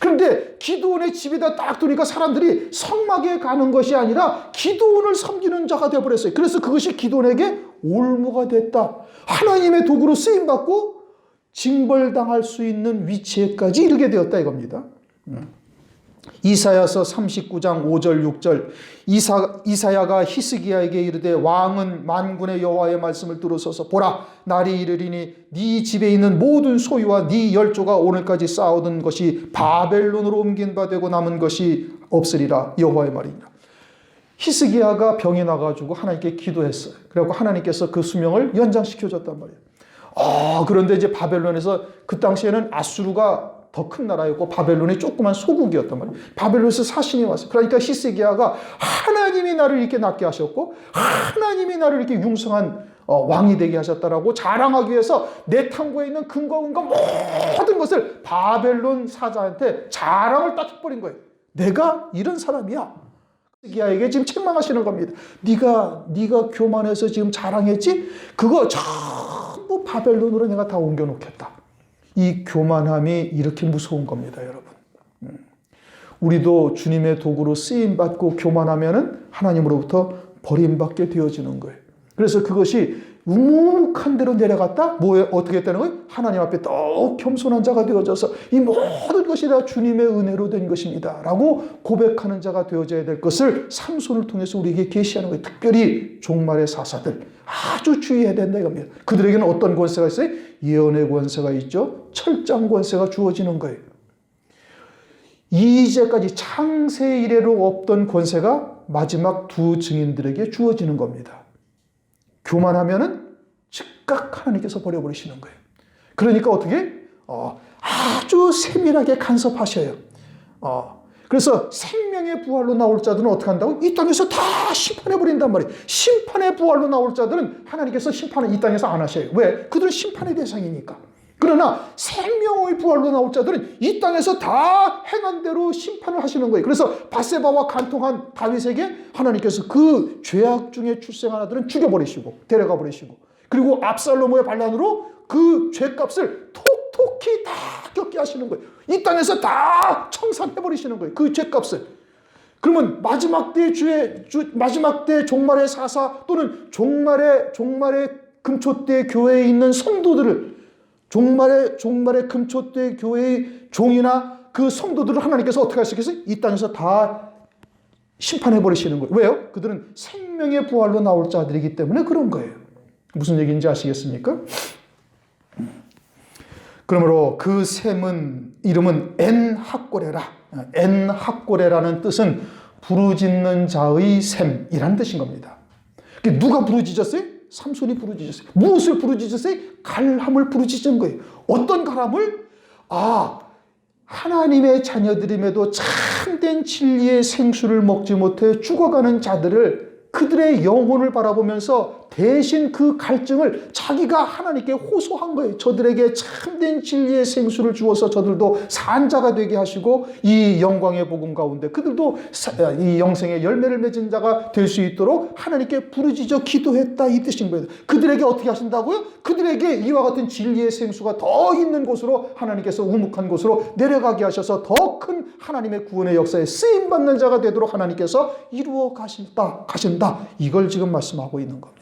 그런데 기드온의 집에다 딱 두니까 사람들이 성막에 가는 것이 아니라 기드온을 섬기는 자가 되어버렸어요. 그래서 그것이 기드온에게 올무가 됐다. 하나님의 도구로 쓰임받고 징벌당할 수 있는 위치에까지 이르게 되었다 이겁니다. 이사야서 39장 5절 6절 이사야가 히스기야에게 이르되 왕은 만군의 여호와의 말씀을 들으소서 보라 날이 이르리니 네 집에 있는 모든 소유와 네 열조가 오늘까지 쌓아둔 것이 바벨론으로 옮긴 바 되고 남은 것이 없으리라 여호와의 말이니라. 히스기야가 병이 나가지고 하나님께 기도했어요. 그래갖고 하나님께서 그 수명을 연장시켜줬단 말이에요. 그런데 이제 바벨론에서 그 당시에는 아수르가 더 큰 나라였고 바벨론이 조그만 소국이었단 말이에요. 바벨론에서 사신이 왔어요. 그러니까 히스기야가 하나님이 나를 이렇게 낫게 하셨고 하나님이 나를 이렇게 융성한 왕이 되게 하셨다라고 자랑하기 위해서 내 탕고에 있는 금과 은과 모든 것을 바벨론 사자한테 자랑을 딱 해버린 거예요. 내가 이런 사람이야. 히스기야에게 지금 책망하시는 겁니다. 네가 교만해서 지금 자랑했지? 그거 전부 바벨론으로 내가 다 옮겨놓겠다. 이 교만함이 이렇게 무서운 겁니다, 여러분. 우리도 주님의 도구로 쓰임받고 교만하면은 하나님으로부터 버림받게 되어지는 거예요. 그래서 그것이 우묵한 대로 내려갔다? 어떻게 했다는 거예요? 하나님 앞에 더욱 겸손한 자가 되어져서 이 모든 것이 다 주님의 은혜로 된 것입니다. 라고 고백하는 자가 되어져야 될 것을 삼손을 통해서 우리에게 계시하는 거예요. 특별히 종말의 사사들. 아주 주의해야 된다 이겁니다. 그들에게는 어떤 권세가 있어요? 예언의 권세가 있죠. 철장 권세가 주어지는 거예요. 이제까지 창세 이래로 없던 권세가 마지막 두 증인들에게 주어지는 겁니다. 교만하면은 즉각 하나님께서 버려버리시는 거예요. 그러니까 어떻게? 아주 세밀하게 간섭하셔요. 그래서 생명의 부활로 나올 자들은 어떻게 한다고? 이 땅에서 다 심판해버린단 말이에요. 심판의 부활로 나올 자들은 하나님께서 심판을 이 땅에서 안 하셔요. 왜? 그들은 심판의 대상이니까. 그러나 생명의 부활로 나올 자들은 이 땅에서 다 행한 대로 심판을 하시는 거예요. 그래서 밧세바와 간통한 다윗에게 하나님께서 그 죄악 중에 출생한 아들은 죽여버리시고 데려가 버리시고 그리고 압살롬의 반란으로 그 죄값을 톡톡히 다 겪게 하시는 거예요. 이 땅에서 다 청산해버리시는 거예요. 그 죄값을. 그러면 마지막 때 마지막 때 종말의 사사 또는 종말의 금초대 교회에 있는 성도들을 종말의 금초대 교회의 종이나 그 성도들을 하나님께서 어떻게 하시겠어요? 이 땅에서 다 심판해버리시는 거예요. 왜요? 그들은 생명의 부활로 나올 자들이기 때문에 그런 거예요. 무슨 얘기인지 아시겠습니까? 그러므로 그 셈은 이름은 엔학고레라. 엔학고레라는 뜻은 부르짖는 자의 셈이라는 뜻인 겁니다. 누가 부르짖었어요? 삼손이 부르짖었어요. 무엇을 부르짖었어요? 갈함을 부르짖은 거예요. 어떤 갈함을? 하나님의 자녀들임에도 참된 진리의 생수를 먹지 못해 죽어가는 자들을 그들의 영혼을 바라보면서 대신 그 갈증을 자기가 하나님께 호소한 거예요. 저들에게 참된 진리의 생수를 주어서 저들도 산자가 되게 하시고 이 영광의 복음 가운데 그들도 이 영생의 열매를 맺은 자가 될 수 있도록 하나님께 부르짖어 기도했다 이 뜻인 거예요. 그들에게 어떻게 하신다고요? 그들에게 이와 같은 진리의 생수가 더 있는 곳으로 하나님께서 우묵한 곳으로 내려가게 하셔서 더 큰 하나님의 구원의 역사에 쓰임받는 자가 되도록 하나님께서 이루어 가신다. 이걸 지금 말씀하고 있는 겁니다.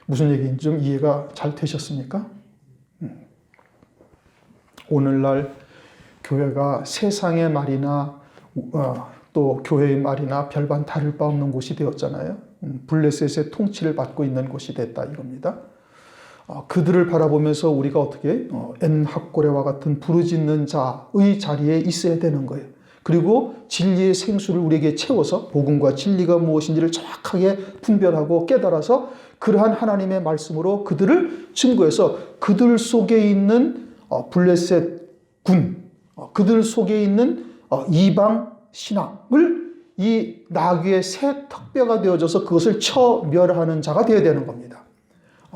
무슨 얘기인지 좀 이해가 잘 되셨습니까? 오늘날 교회가 세상의 말이나 또 교회의 말이나 별반 다를 바 없는 곳이 되었잖아요. 블레셋의 통치를 받고 있는 곳이 됐다 이겁니다. 그들을 바라보면서 우리가 어떻게 엔학고레와 같은 부르짖는 자의 자리에 있어야 되는 거예요. 그리고 진리의 생수를 우리에게 채워서 복음과 진리가 무엇인지를 정확하게 분별하고 깨달아서 그러한 하나님의 말씀으로 그들을 증거해서 그들 속에 있는 블레셋 군, 그들 속에 있는 이방 신앙을 이 나귀의 새 턱뼈가 되어져서 그것을 쳐멸하는 자가 되어야 되는 겁니다.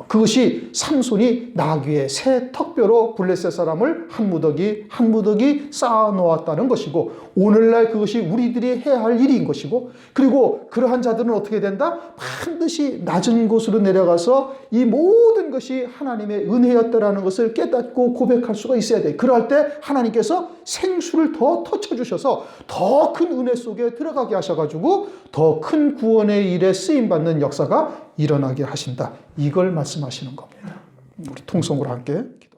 그것이 삼손이 나귀의 새 턱뼈로 블레셋 사람을 한 무더기 쌓아 놓았다는 것이고, 오늘날 그것이 우리들이 해야 할 일인 것이고, 그리고 그러한 자들은 어떻게 된다? 반드시 낮은 곳으로 내려가서 이 모든 것이 하나님의 은혜였다라는 것을 깨닫고 고백할 수가 있어야 돼. 그럴 때 하나님께서 생수를 더 터쳐주셔서 더 큰 은혜 속에 들어가게 하셔가지고 더 큰 구원의 일에 쓰임받는 역사가 일어나게 하신다. 이걸 말씀하시는 겁니다. 우리 통성으로 함께 기도.